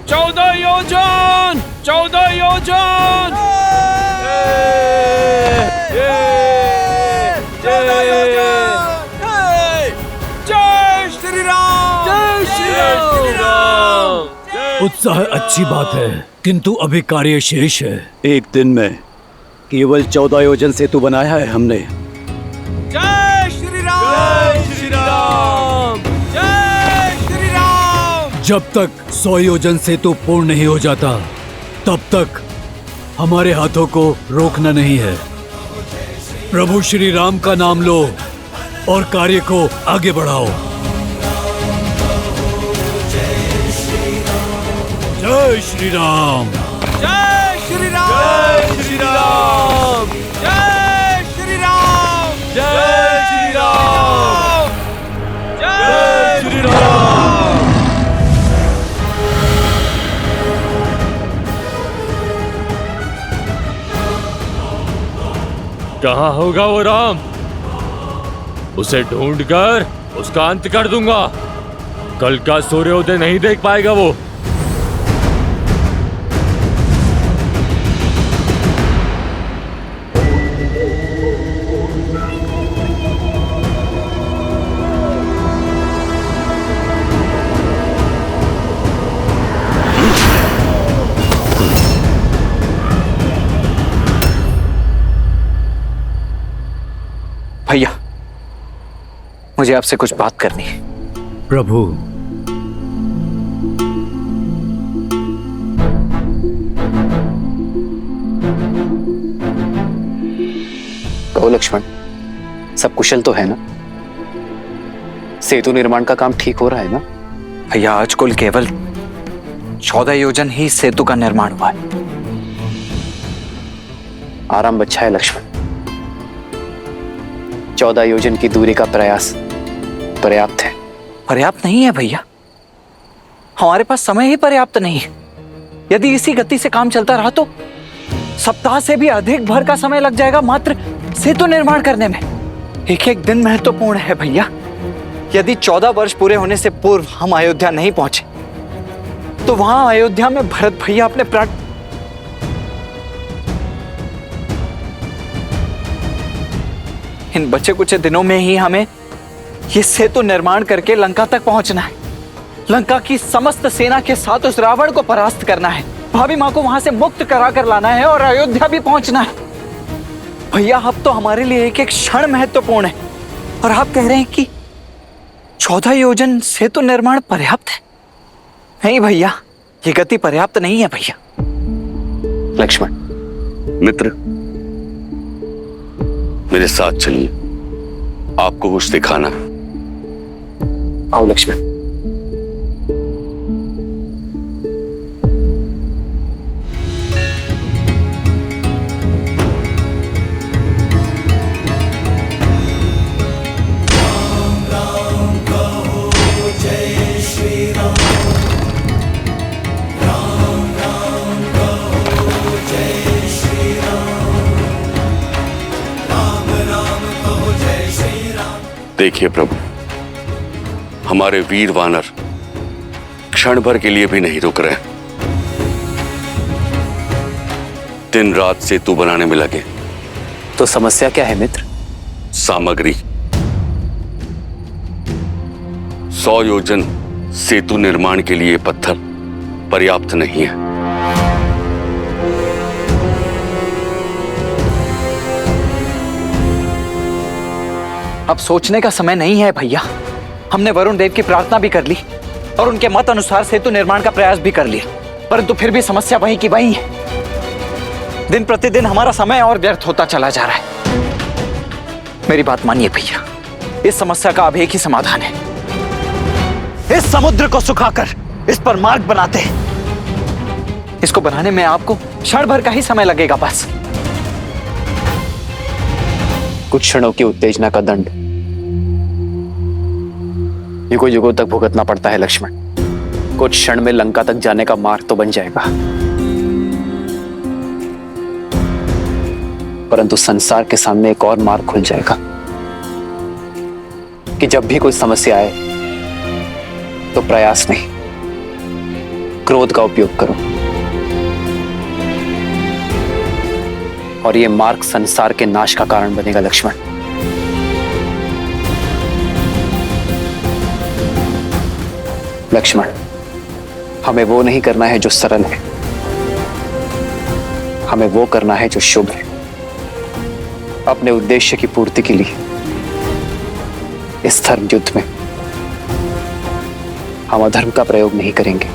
14 योजन। 14 योजन। 14 योजन। जय श्री राम। जय श्री राम। उत्साह अच्छी बात है, किंतु अभी कार्य शेष है। एक दिन में केवल 14 योजन सेतु बनाया है हमने। जय श्री राम। जय श्री राम। जय श्री राम। जब तक 100 योजन सेतु पूर्ण नहीं हो जाता, तब तक हमारे हाथों को रोकना नहीं है। प्रभु श्री राम का नाम लो और कार्य को आगे बढ़ाओ। जय श्री राम। जय श्री राम। जय श्री राम। जय श्री राम। जय श्री राम। जय श्री राम। कहाँ होगा वो राम उसे ढूंढकर उसका अंत कर दूंगा। कल का सूर्योदय नहीं देख पाएगा वो। भैया, मुझे आपसे कुछ बात करनी है। प्रभु, कहो लक्ष्मण, सब कुशल तो है ना? सेतु निर्माण का काम ठीक हो रहा है ना? भैया, आज कुल केवल 14 योजन ही सेतु का निर्माण हुआ है। आराम अच्छा है लक्ष्मण। 14 योजन की दूरी का प्रयास पर्याप्त है। पर्याप्त नहीं है भैया, हमारे पास समय ही पर्याप्त नहीं है। यदि इसी गति से काम चलता रहा तो सप्ताह से भी अधिक भर का समय लग जाएगा मात्र सेतु निर्माण करने में। एक एक दिन महत्वपूर्ण है भैया। यदि 14 वर्ष पूरे होने से पूर्व हम अयोध्या नहीं पहुंचे तो वहां अयोध्या में भरत भैया अपने प्राण इन बचे कुछ दिनों में ही हमें ये सेतु निर्माण करके लंका तक पहुंचना है। लंका की समस्त सेना के साथ उस रावण को परास्त करना है, भाभी माँ को वहां से मुक्त करा कर लाना है और अयोध्या भी पहुंचना है। भैया, अब तो हमारे लिए एक एक क्षण महत्वपूर्ण है और आप कह रहे हैं कि 14 योजन सेतु निर्माण पर्याप्त है? नहीं भैया, ये गति पर्याप्त नहीं है भैया। लक्ष्मण मित्र, मेरे साथ चलिए, आपको कुछ दिखाना है। आओ लक्ष्मण। देखिए प्रभु, हमारे वीर वानर क्षण भर के लिए भी नहीं रुक रहे। दिन रात सेतु बनाने में लगे। तो समस्या क्या है मित्र? सामग्री। 100 योजन सेतु निर्माण के लिए पत्थर पर्याप्त नहीं है। अब सोचने का समय नहीं है भैया। हमने वरुण देव की प्रार्थना भी कर ली और उनके मत अनुसार सेतु निर्माण का प्रयास भी कर लिया, परंतु फिर भी समस्या वहीं की वहीं है। दिन प्रतिदिन हमारा समय और व्यर्थ होता चला जा रहा है। मेरी बात मानिए भैया, इस समस्या का अब एक ही समाधान है। इस समुद्र को सुखाकर इस पर मार्ग बनाते हैं। इसको बनाने में आपको क्षण भर का ही समय लगेगा बस। कुछ क्षणों की उत्तेजना का दंड युगों युगों तक भुगतना पड़ता है लक्ष्मण। कुछ क्षण में लंका तक जाने का मार्ग तो बन जाएगा, परंतु संसार के सामने एक और मार्ग खुल जाएगा कि जब भी कोई समस्या आए तो प्रयास नहीं, क्रोध का उपयोग करो। और यह मार्ग संसार के नाश का कारण बनेगा लक्ष्मण। लक्ष्मण, हमें वो नहीं करना है जो सरल है, हमें वो करना है जो शुभ है। अपने उद्देश्य की पूर्ति के लिए इस धर्म युद्ध में हम अधर्म का प्रयोग नहीं करेंगे।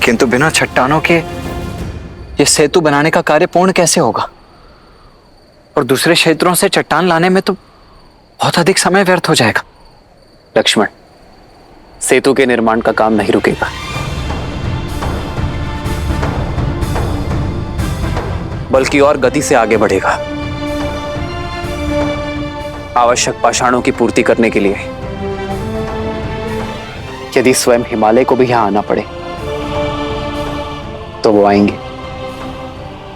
किंतु बिना चट्टानों के यह सेतु बनाने का कार्य पूर्ण कैसे होगा? और दूसरे क्षेत्रों से चट्टान लाने में तो बहुत अधिक समय व्यर्थ हो जाएगा। लक्ष्मण, सेतु के निर्माण का काम नहीं रुकेगा, बल्कि और गति से आगे बढ़ेगा। आवश्यक पाषाणों की पूर्ति करने के लिए यदि स्वयं हिमालय को भी यहां आना पड़े तो वो आएंगे।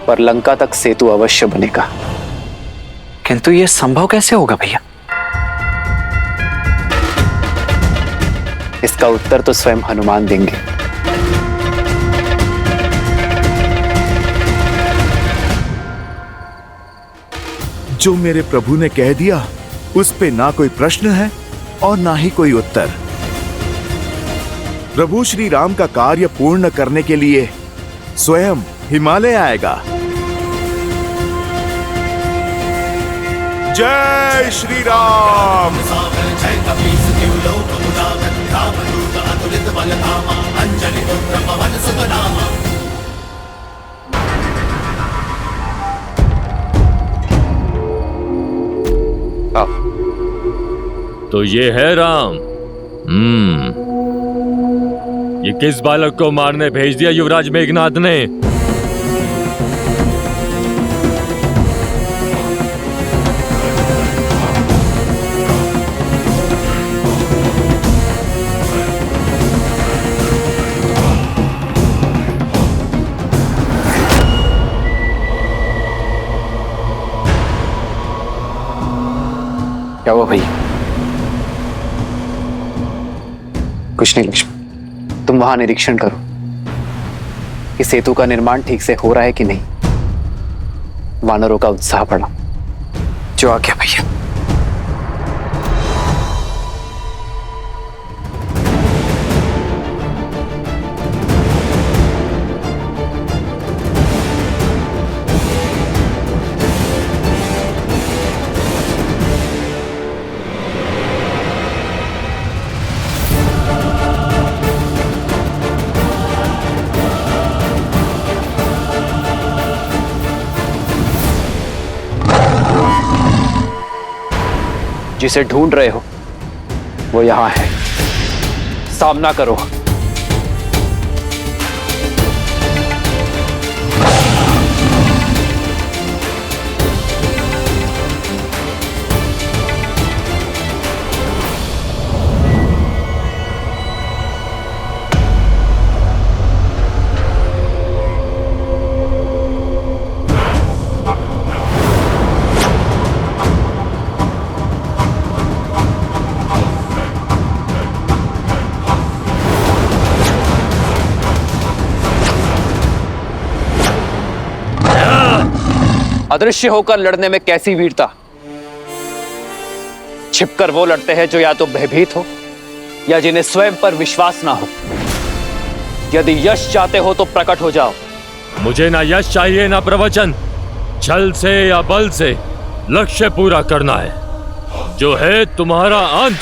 पर लंका तक सेतु अवश्य बनेगा। किंतु यह संभव कैसे होगा भैया? इसका उत्तर तो स्वयं हनुमान देंगे। जो मेरे प्रभु ने कह दिया उस पे ना कोई प्रश्न है और ना ही कोई उत्तर। प्रभु श्री राम का कार्य पूर्ण करने के लिए स्वयं हिमालय आएगा। जय श्री राम। जय कपीस देवलोक मुदागत रामदूत अतुलित बलधामा अंजलि पुत्र पवन सुत नामा। तो ये है राम। ये किस बालक को मारने भेज दिया युवराज मेघनाद ने? क्या हुआ भैया? कुछ नहीं लक्ष्मण, तुम वहां निरीक्षण करो कि सेतु का निर्माण ठीक से हो रहा है कि नहीं। वानरों का उत्साह बढ़ा। जो आ गया भैया। जिसे ढूंढ रहे हो वो यहां है, सामना करो। अदृश्य होकर लड़ने में कैसी वीरता। छिपकर वो लड़ते हैं जो या तो भयभीत हो या जिन्हें स्वयं पर विश्वास ना हो। यदि यश चाहते हो तो प्रकट हो जाओ। मुझे ना यश चाहिए ना प्रवचन। छल से या बल से लक्ष्य पूरा करना है, जो है तुम्हारा अंत।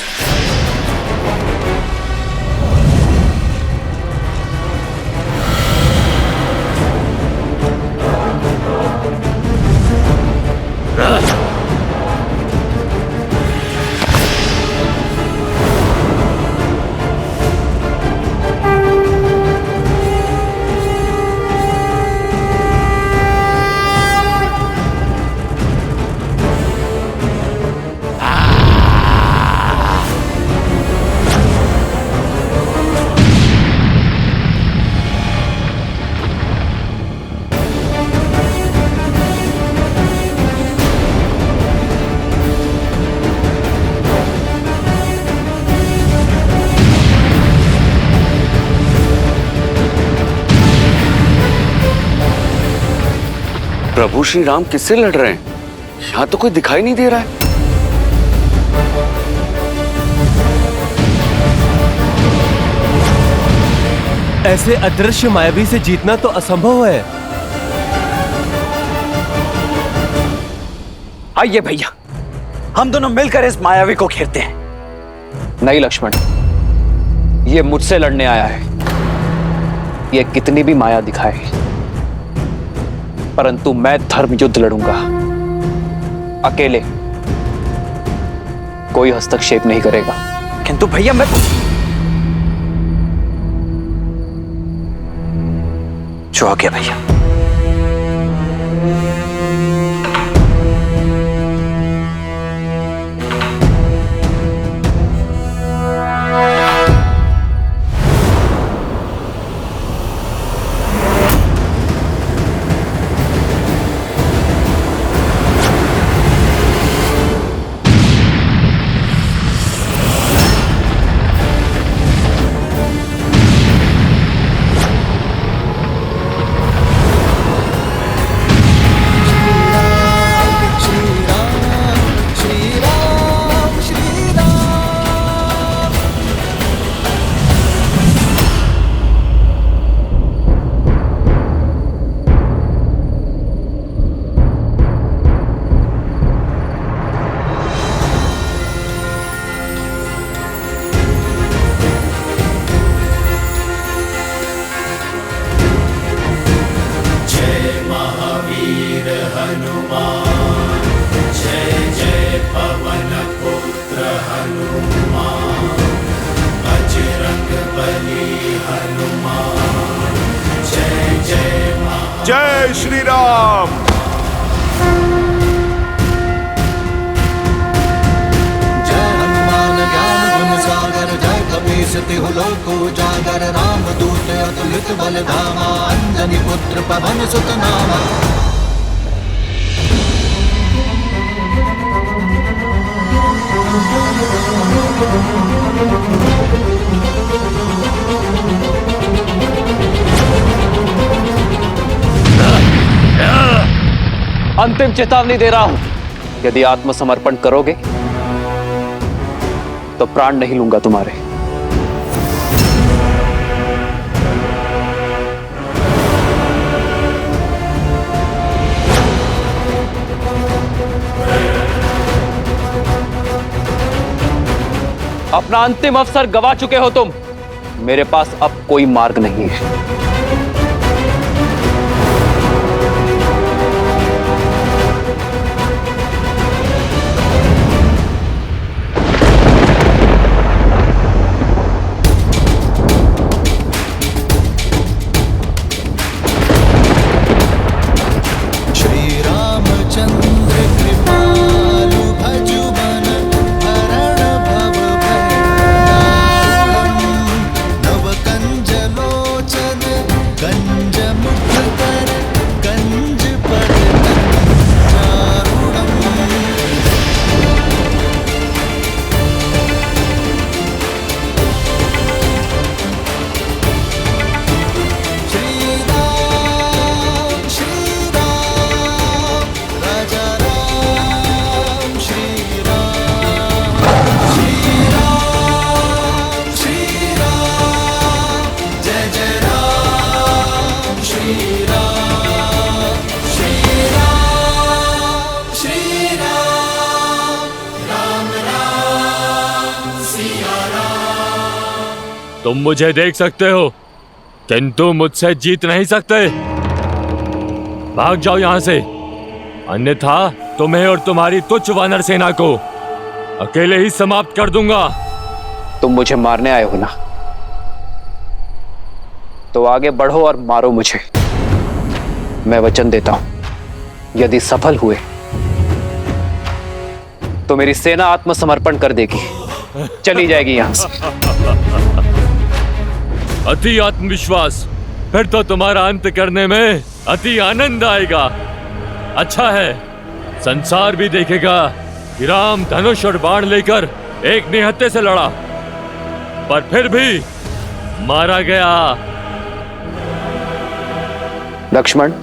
प्रभु श्री राम किससे लड़ रहे हैं? यहां तो कोई दिखाई नहीं दे रहा है। ऐसे अदृश्य मायावी से जीतना तो असंभव है। आइए भैया, हम दोनों मिलकर इस मायावी को घेरते हैं। नहीं लक्ष्मण, ये मुझसे लड़ने आया है। ये कितनी भी माया दिखाए, परंतु मैं धर्म युद्ध लड़ूंगा अकेले। कोई हस्तक्षेप नहीं करेगा। किंतु भैया मैं जो आ गया भैया। हनुमान बजरंग बली हनुमान जय जय जय श्री राम। जय हनुमान ज्ञान गुण सागर जय कपीस तिहु लोक उजागर राम दूत अतुलित बल धामा अंजनी पुत्र पवन सुत नामा। अंतिम चेतावनी दे रहा हूं, यदि आत्मसमर्पण करोगे तो प्राण नहीं लूंगा तुम्हारे। अपना अंतिम अवसर गवा चुके हो तुम, मेरे पास अब कोई मार्ग नहीं है। तुम मुझे देख सकते हो किंतु मुझसे जीत नहीं सकते। भाग जाओ यहां से, अन्यथा तुम्हें और तुम्हारी तुच्छ वानर सेना को अकेले ही समाप्त कर दूंगा। तुम मुझे मारने आए हो ना, तो आगे बढ़ो और मारो मुझे। मैं वचन देता हूं, यदि सफल हुए तो मेरी सेना आत्मसमर्पण कर देगी, चली जाएगी यहां से। अति आत्मविश्वास, फिर तो तुम्हारा अंत करने में अति आनंद आएगा। अच्छा है, संसार भी देखेगा कि राम धनुष और बाण लेकर एक निहत्थे से लड़ा, पर फिर भी मारा गया। लक्ष्मण,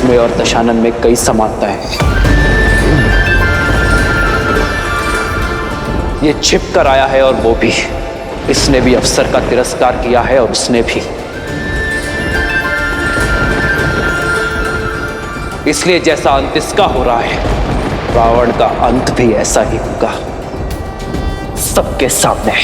इसमें और दशानन में कई समानताएं हैं। ये छिप कर आया है और वो भी। इसने भी अफसर का तिरस्कार किया है और उसने भी। इसलिए जैसा अंत इसका हो रहा है, रावण का अंत भी ऐसा ही होगा, सबके सामने।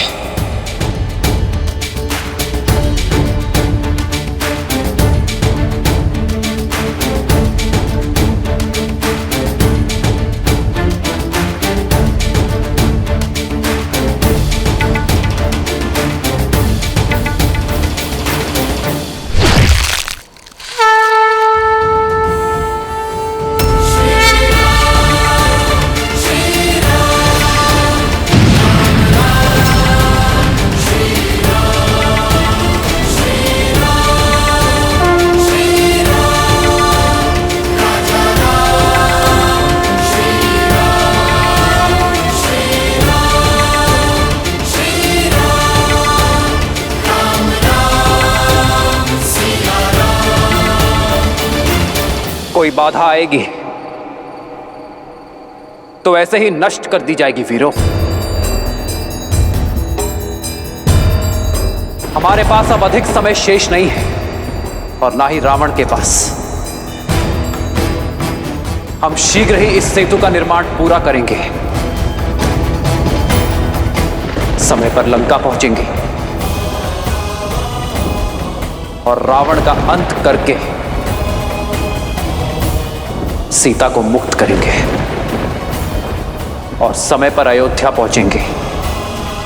कोई बाधा आएगी तो ऐसे ही नष्ट कर दी जाएगी वीरों। हमारे पास अब अधिक समय शेष नहीं है और ना ही रावण के पास। हम शीघ्र ही इस सेतु का निर्माण पूरा करेंगे, समय पर लंका पहुंचेंगे और रावण का अंत करके सीता को मुक्त करेंगे और समय पर अयोध्या पहुंचेंगे।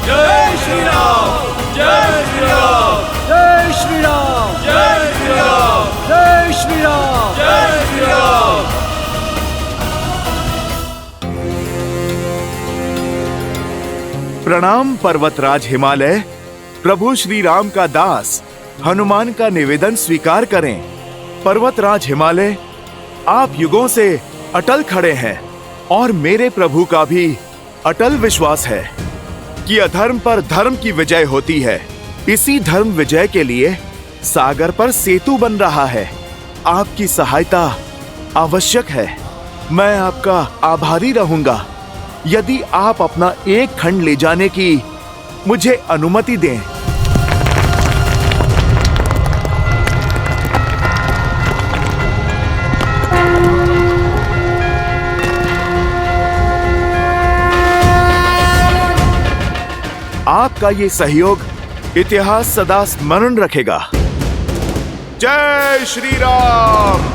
जय श्री राम, जय श्री राम, जय श्री राम, जय श्री राम, जय श्री राम, जय श्री राम। प्रणाम पर्वतराज हिमालय। प्रभु श्री राम का दास हनुमान का निवेदन स्वीकार करें। पर्वतराज हिमालय, आप युगों से अटल खड़े हैं और मेरे प्रभु का भी अटल विश्वास है कि अधर्म पर धर्म की विजय होती है। इसी धर्म विजय के लिए सागर पर सेतु बन रहा है। आपकी सहायता आवश्यक है। मैं आपका आभारी रहूंगा यदि आप अपना एक खंड ले जाने की मुझे अनुमति दें। आपका ये सहयोग इतिहास सदा स्मरण रखेगा। जय श्री राम।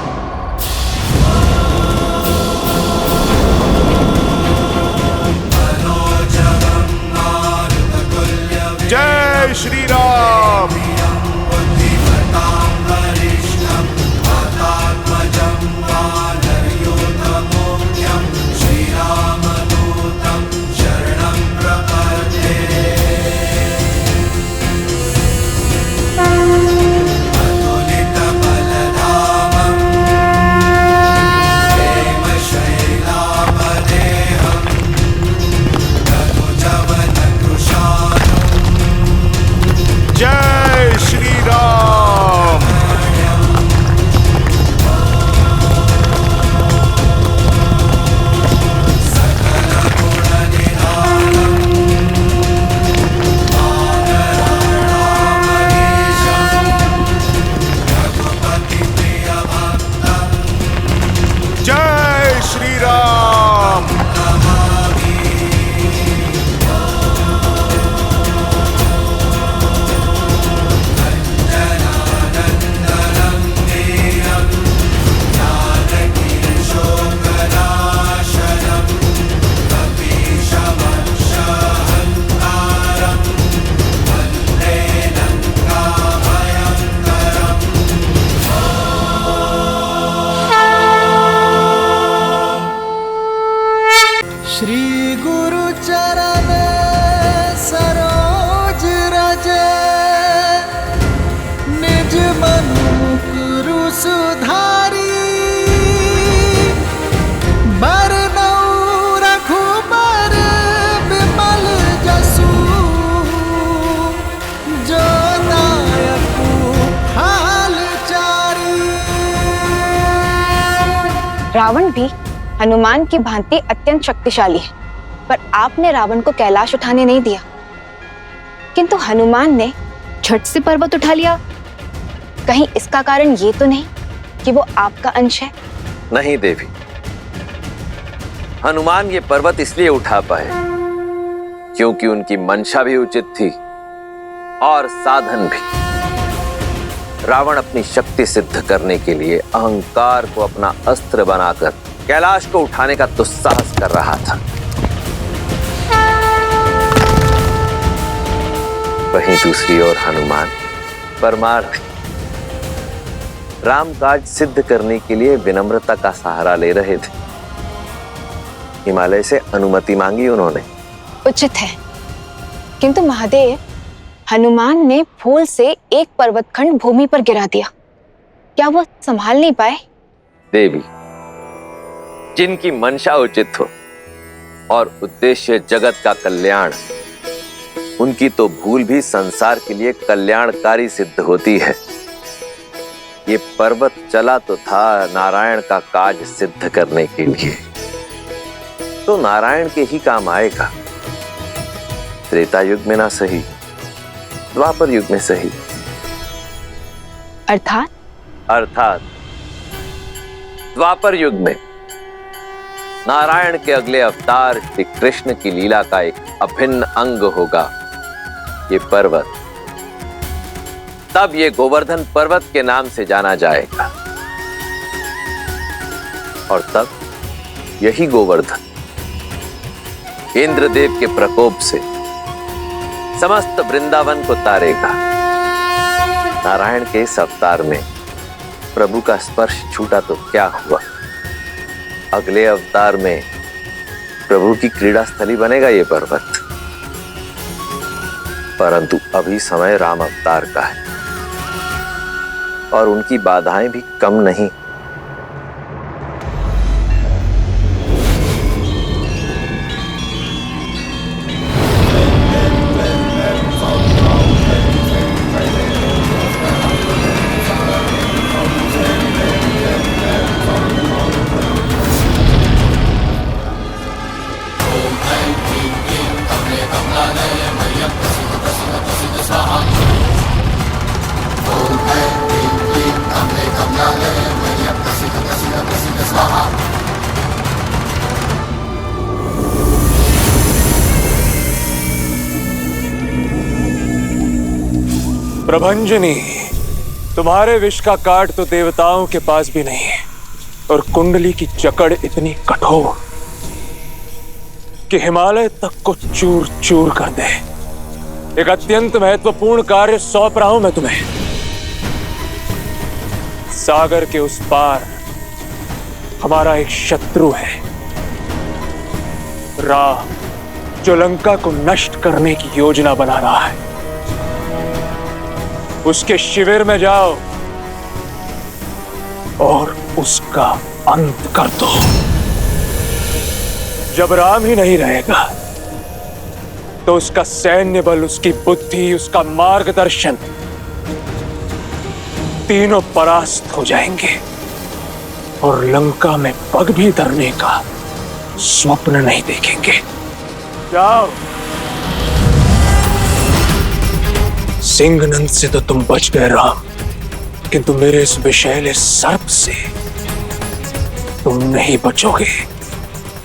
जय श्री राम। रावण भी हनुमान की भांति अत्यंत शक्तिशाली है, पर आपने रावण को कैलाश उठाने नहीं दिया, किंतु हनुमान ने झट से पर्वत उठा लिया। कहीं इसका कारण ये तो नहीं कि वो आपका अंश है? नहीं देवी, हनुमान ये पर्वत इसलिए उठा पाए क्योंकि उनकी मंशा भी उचित थी और साधन भी। रावण अपनी शक्ति सिद्ध करने के लिए अहंकार को अपना अस्त्र बनाकर कैलाश को उठाने का दुस्साहस कर रहा था। वहीं दूसरी ओर हनुमान परमार्थी, राम काज सिद्ध करने के लिए विनम्रता का सहारा ले रहे थे। हिमालय से अनुमति मांगी उन्होंने। उचित है, किंतु महादेव, हनुमान ने भूल से एक पर्वतखंड भूमि पर गिरा दिया, क्या वो संभाल नहीं पाए? देवी, जिनकी मंशा उचित हो और उद्देश्य जगत का कल्याण, उनकी तो भूल भी संसार के लिए कल्याणकारी सिद्ध होती है। ये पर्वत चला तो था नारायण का काज सिद्ध करने के लिए, तो नारायण के ही काम आएगा। त्रेता युग में ना सही, द्वापर युग में सही। अर्थात द्वापर युग में नारायण के अगले अवतार श्री कृष्ण की लीला का एक अभिन्न अंग होगा ये पर्वत। तब ये गोवर्धन पर्वत के नाम से जाना जाएगा और तब यही गोवर्धन इंद्रदेव के प्रकोप से समस्त वृंदावन को तारेगा। नारायण के इस अवतार में प्रभु का स्पर्श छूटा तो क्या हुआ, अगले अवतार में प्रभु की क्रीड़ा स्थली बनेगा ये पर्वत। परंतु अभी समय राम अवतार का है और उनकी बाधाएं भी कम नहीं। प्रभंजनी, तुम्हारे विष का काट तो देवताओं के पास भी नहीं है, और कुंडली की जकड़ इतनी कठोर कि हिमालय तक को चूर चूर कर दे। एक अत्यंत महत्वपूर्ण कार्य सौंप रहा हूं मैं तुम्हें। सागर के उस पार हमारा एक शत्रु है, राम, जो लंका को नष्ट करने की योजना बना रहा है। उसके शिविर में जाओ और उसका अंत कर दो। जब राम ही नहीं रहेगा तो उसका सैन्य बल, उसकी बुद्धि, उसका मार्गदर्शन, तीनों परास्त हो जाएंगे और लंका में पग भी धरने का स्वप्न नहीं देखेंगे। जाओ। सिंहनंद से तो तुम बच गए राम, किंतु मेरे इस विषैले सर्प से तुम नहीं बचोगे।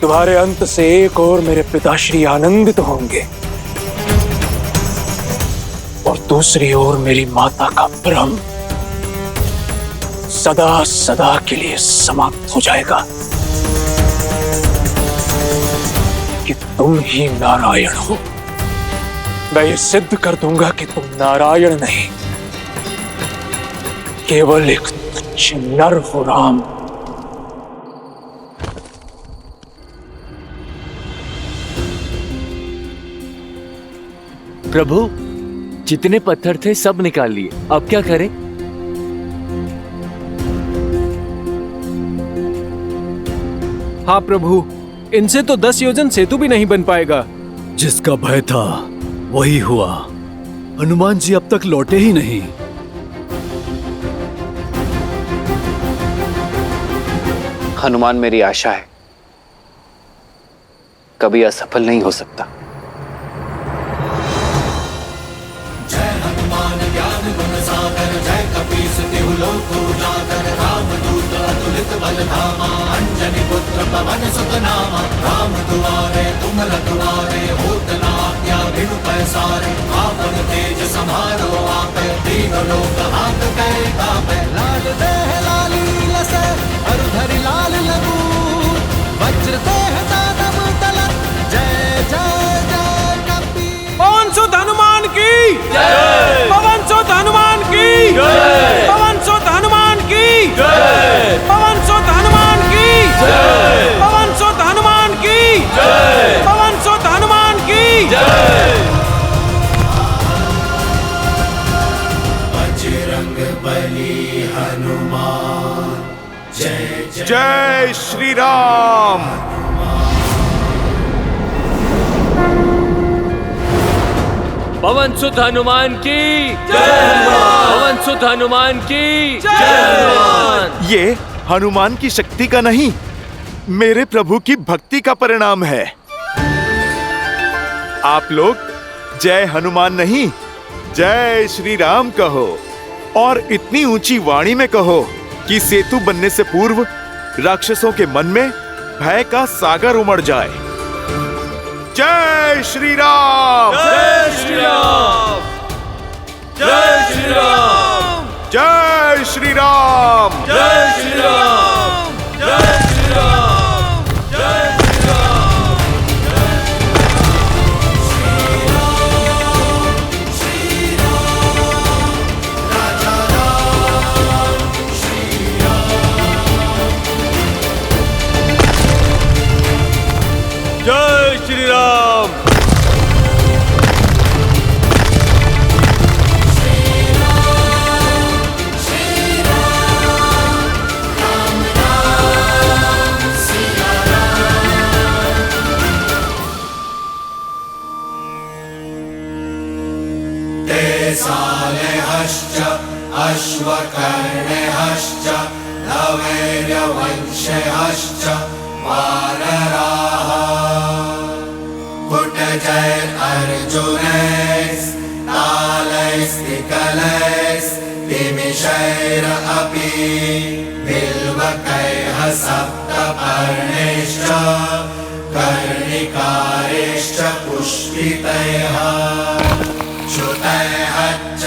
तुम्हारे अंत से एक और मेरे पिताश्री आनंदित होंगे और दूसरी ओर मेरी माता का भ्रम सदा सदा के लिए समाप्त हो जाएगा कि तुम ही नारायण हो। मैं ये सिद्ध कर दूंगा कि तुम नारायण नहीं, केवल एक तुच्छ नर हो राम। प्रभु, जितने पत्थर थे सब निकाल लिए, अब क्या करें? हाँ प्रभु, इनसे तो 10 योजन सेतु भी नहीं बन पाएगा। जिसका भय था वही हुआ। हनुमान जी अब तक लौटे ही नहीं। हनुमान मेरी आशा है, कभी असफल नहीं हो सकता। जय हनुमान ज्ञान गुण सागर, जय कपीस तिहु लोक उजागर, रामदूत अतुलित बल धामा, अंजनी पुत्र पवन सुत नामा, राम दुआरे तुम रखवारे, होत न आज्ञा बिनु पैसारे, आपन तेज समारो आपे, तीनों लोक हांकते कापे, लाल देह लाली लसे हरधरि लाल लगू, वज्र देह दानव तलत, जय जय जय कपी। पवन सुत हनुमान की जय। पवन सुत हनुमान की जय। पवन सुत हनुमान की जय। पवन सुत हनुमान की जय। पवन सुत हनुमान की जय। पवन सुत हनुमान की जय। बजरंग बली हनुमान, जय जय श्री राम। पवन सुत हनुमान की जय। पवन सुत हनुमान की जय। ये हनुमान की शक्ति का नहीं, मेरे प्रभु की भक्ति का परिणाम है। आप लोग जय हनुमान नहीं, जय श्री राम कहो, और इतनी ऊंची वाणी में कहो कि सेतु बनने से पूर्व राक्षसों के मन में भय का सागर उमड़ जाए। जय श्री राम। जय श्री राम। जय श्री राम। जय श्री राम। जय श्री राम। जय श्री राम। जय श्री राम। जय श्री राम। तेसालेहश्च अश्वकर्णेहश्च नवैर्यवंशेहश्च वानराः कुटजय अर्जुनैस्तालैस्तिकलैस्तिमिषैरपि बिल्वकैः सप्तपर्णैश्च कर्णिकारैश्च पुष्पितैः श्रुतैः च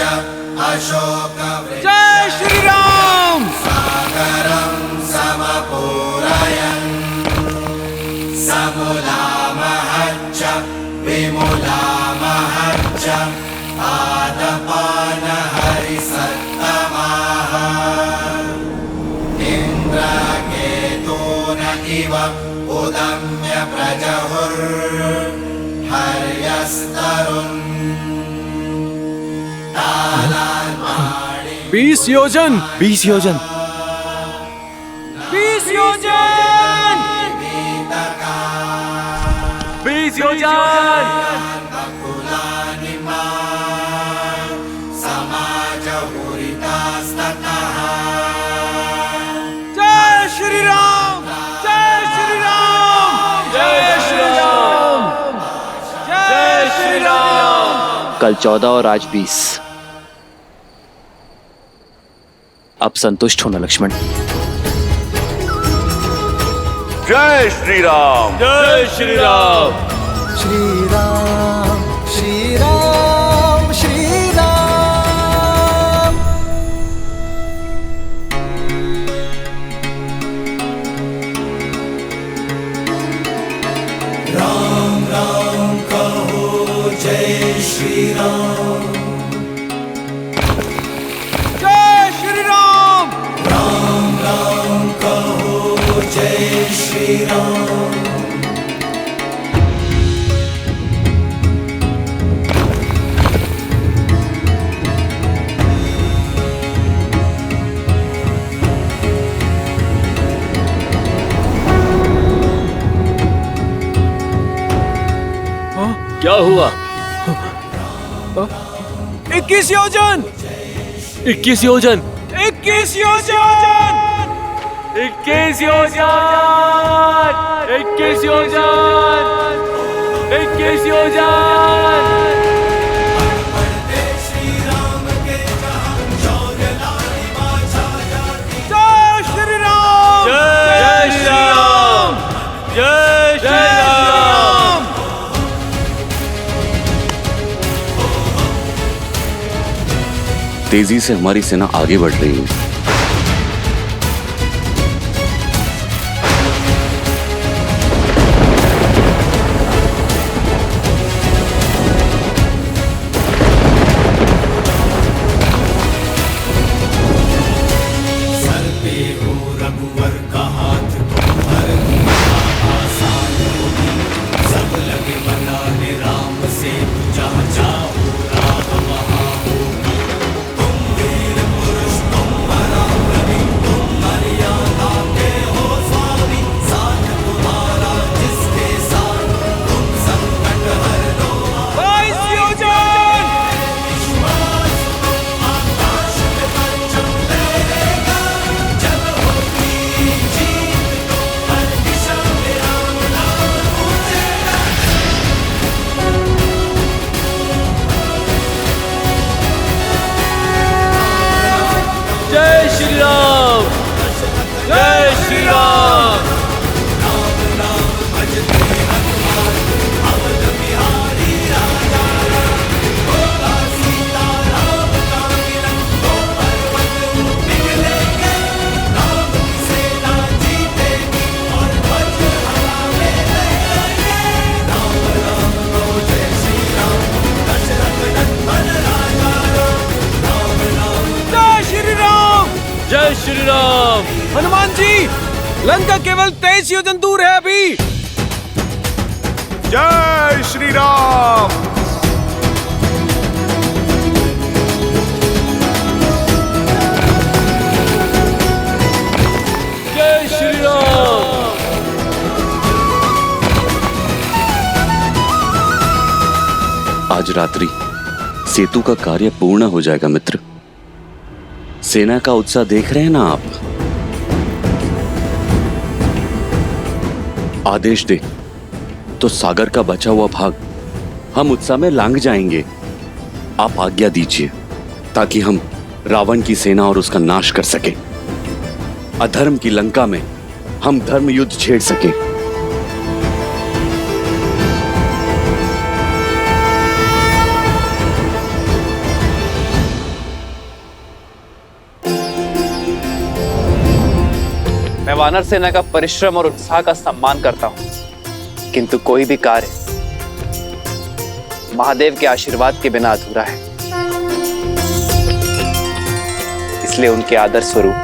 अशोकवृक्षैः जय श्री राम। सागरं समपूरयन् समुलामहच्च विमुलामहच्च आदपानहरिसत्तमाः इन्द्रकेतून इव उदम्य प्रजहुर्हर्यस्तरुन् 20 योजन। 20 योजन। 20 योजन। 20 योजन। जय श्री राम। जय श्री राम। जय श्री राम। जय श्री राम। कल 14 और आज 20। अब संतुष्ट होना लक्ष्मण। जय श्री राम। जय श्री राम। श्री राम श्री राम श्री राम। राम राम कहो जय श्री राम। जय श्री राम। राम राम कहो जय श्री राम। क्या हुआ? 21 योजन। 21 योजन। 21 योजन। 21 21 योजन, 21 योजन, 21 योजन। जय श्री राम, जय श्री राम, जय श्री राम। तेजी से हमारी सेना आगे बढ़ रही है। जय श्री राम, जय श्री राम। जय श्री राम। हनुमान जी, लंका केवल 23 योजन दूर है अभी। जय श्री राम। जय श्री राम। आज रात्रि सेतु का कार्य पूर्ण हो जाएगा मित्र। सेना का उत्साह देख रहे हैं ना आप। आदेश दे तो सागर का बचा हुआ भाग हम उत्साह में लांग जाएंगे। आप आज्ञा दीजिए ताकि हम रावण की सेना और उसका नाश कर सके। अधर्म की लंका में हम धर्म युद्ध छेड़ सके। मैं वानर सेना का परिश्रम और उत्साह का सम्मान करता हूं, किंतु कोई भी कार्य महादेव के आशीर्वाद के बिना अधूरा है। इसलिए उनके आदर स्वरूप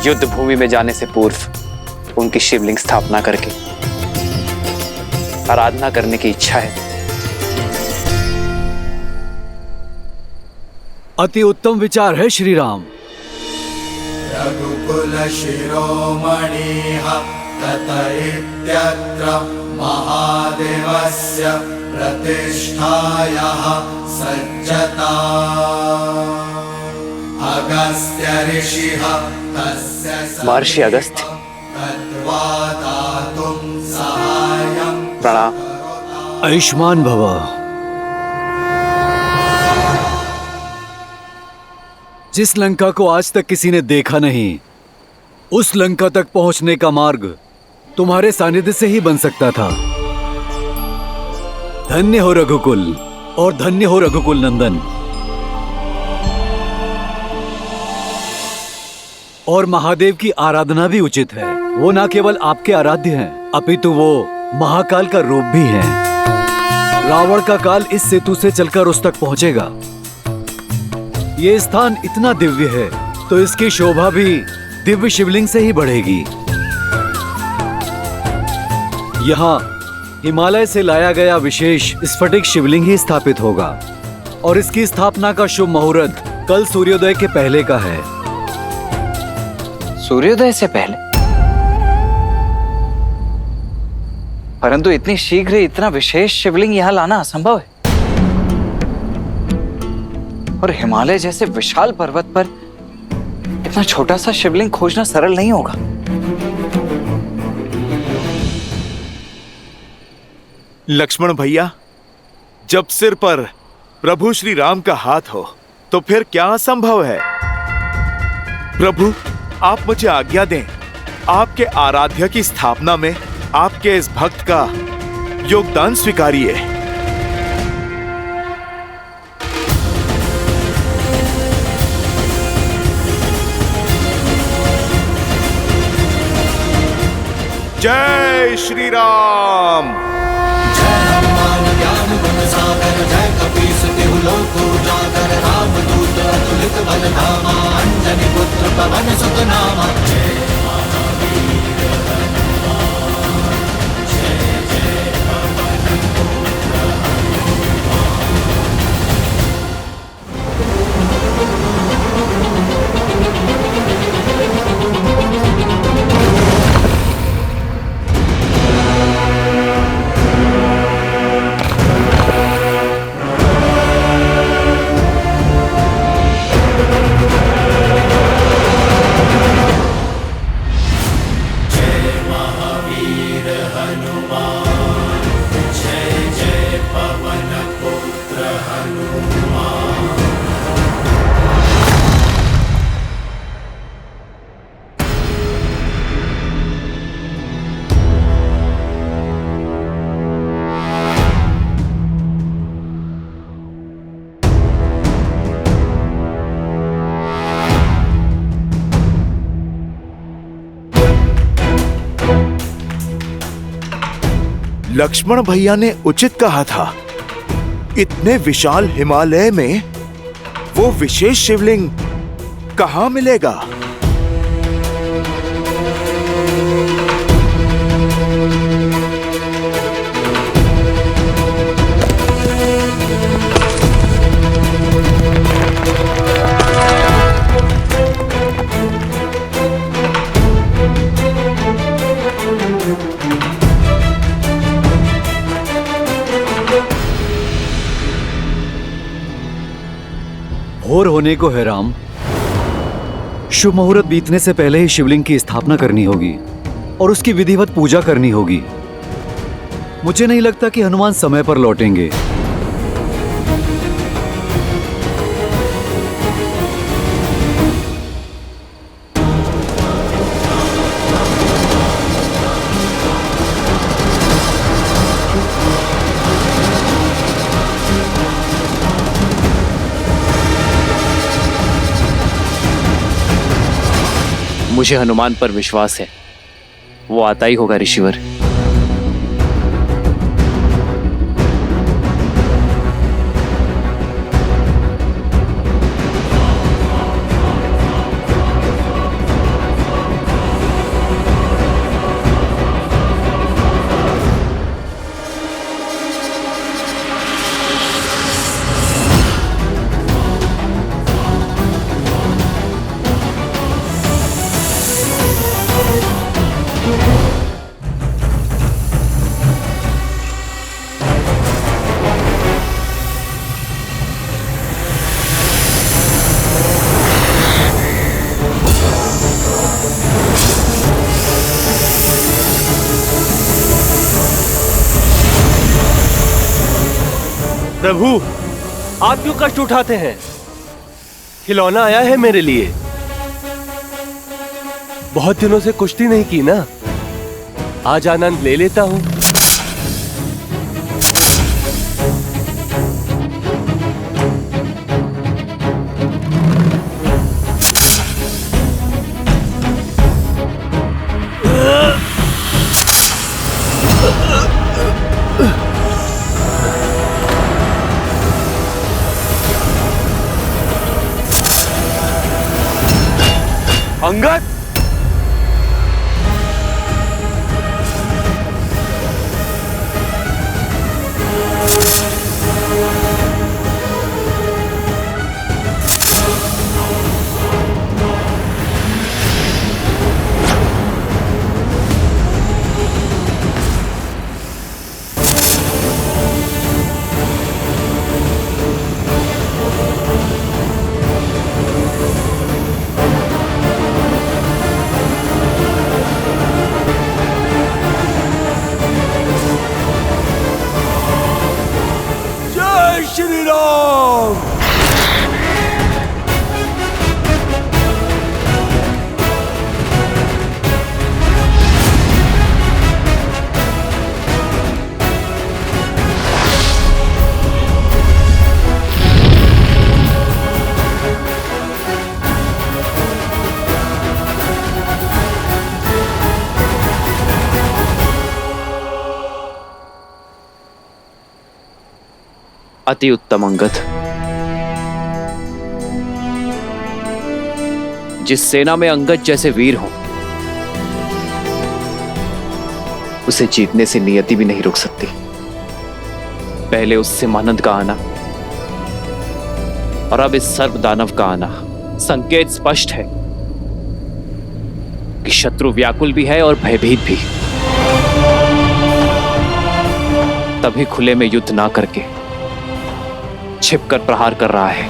युद्ध भूमि में जाने से पूर्व उनकी शिवलिंग स्थापना करके आराधना करने की इच्छा है। अति उत्तम विचार है श्री राम। रघुकुल शिरोमणिः तत इत्यत्र महादेवस्य प्रतिष्ठायाः सज्जता अगस्त्य ऋषिः तस्य महर्षि अगस्त्य, तद्वा दातुं सहायं प्रणाम। आयुष्मान भव। जिस लंका को आज तक किसी ने देखा नहीं, उस लंका तक पहुंचने का मार्ग तुम्हारे सानिध्य से ही बन सकता था। धन्य हो रघुकुल और धन्य हो रघुकुल नंदन। और महादेव की आराधना भी उचित है। वो ना केवल आपके आराध्य हैं, अपितु वो महाकाल का रूप भी हैं। रावण का काल इस सेतु से चलकर उस तक पहुंचेगा। ये स्थान इतना दिव्य है तो इसकी शोभा भी दिव्य शिवलिंग से ही बढ़ेगी। यहाँ हिमालय से लाया गया विशेष स्फटिक शिवलिंग ही स्थापित होगा और इसकी स्थापना का शुभ मुहूर्त कल सूर्योदय के पहले का है। सूर्योदय से पहले? परंतु इतनी शीघ्र इतना विशेष शिवलिंग यहाँ लाना असंभव है। और हिमालय जैसे विशाल पर्वत पर इतना छोटा सा शिवलिंग खोजना सरल नहीं होगा। लक्ष्मण भैया, जब सिर पर प्रभु श्री राम का हाथ हो तो फिर क्या असंभव है। प्रभु, आप मुझे आज्ञा दें, आपके आराध्य की स्थापना में आपके इस भक्त का योगदान स्वीकारिए। जय श्री राम। जय हनुमान ज्ञान गुण सागर, जय कपीस तिहु लोक उजागर, रामदूत अतुलित बल धामा, अंजनी पुत्र पवन सुत नामा। जय महावीर हनुमान, जय जय पवन पुत्र लक्ष्मण भैया ने उचित कहा था। इतने विशाल हिमालय में वो विशेष शिवलिंग कहां मिलेगा। भोर होने को है राम। शुभ मुहूर्त बीतने से पहले ही शिवलिंग की स्थापना करनी होगी और उसकी विधिवत पूजा करनी होगी। मुझे नहीं लगता कि हनुमान समय पर लौटेंगे। मुझे हनुमान पर विश्वास है, वो आता ही होगा ऋषिवर। प्रभु, आप क्यों कष्ट उठाते हैं? खिलौना आया है मेरे लिए। बहुत दिनों से कुश्ती नहीं की ना, आज आनंद ले लेता हूं। अंगद, अति उत्तम अंगद। जिस सेना में अंगद जैसे वीर हो, उसे जीतने से नियति भी नहीं रोक सकती। पहले उससे मानंद का आना और अब इस सर्व दानव का आना, संकेत स्पष्ट है कि शत्रु व्याकुल भी है और भयभीत भी। तभी खुले में युद्ध ना करके छिपकर प्रहार कर रहा है।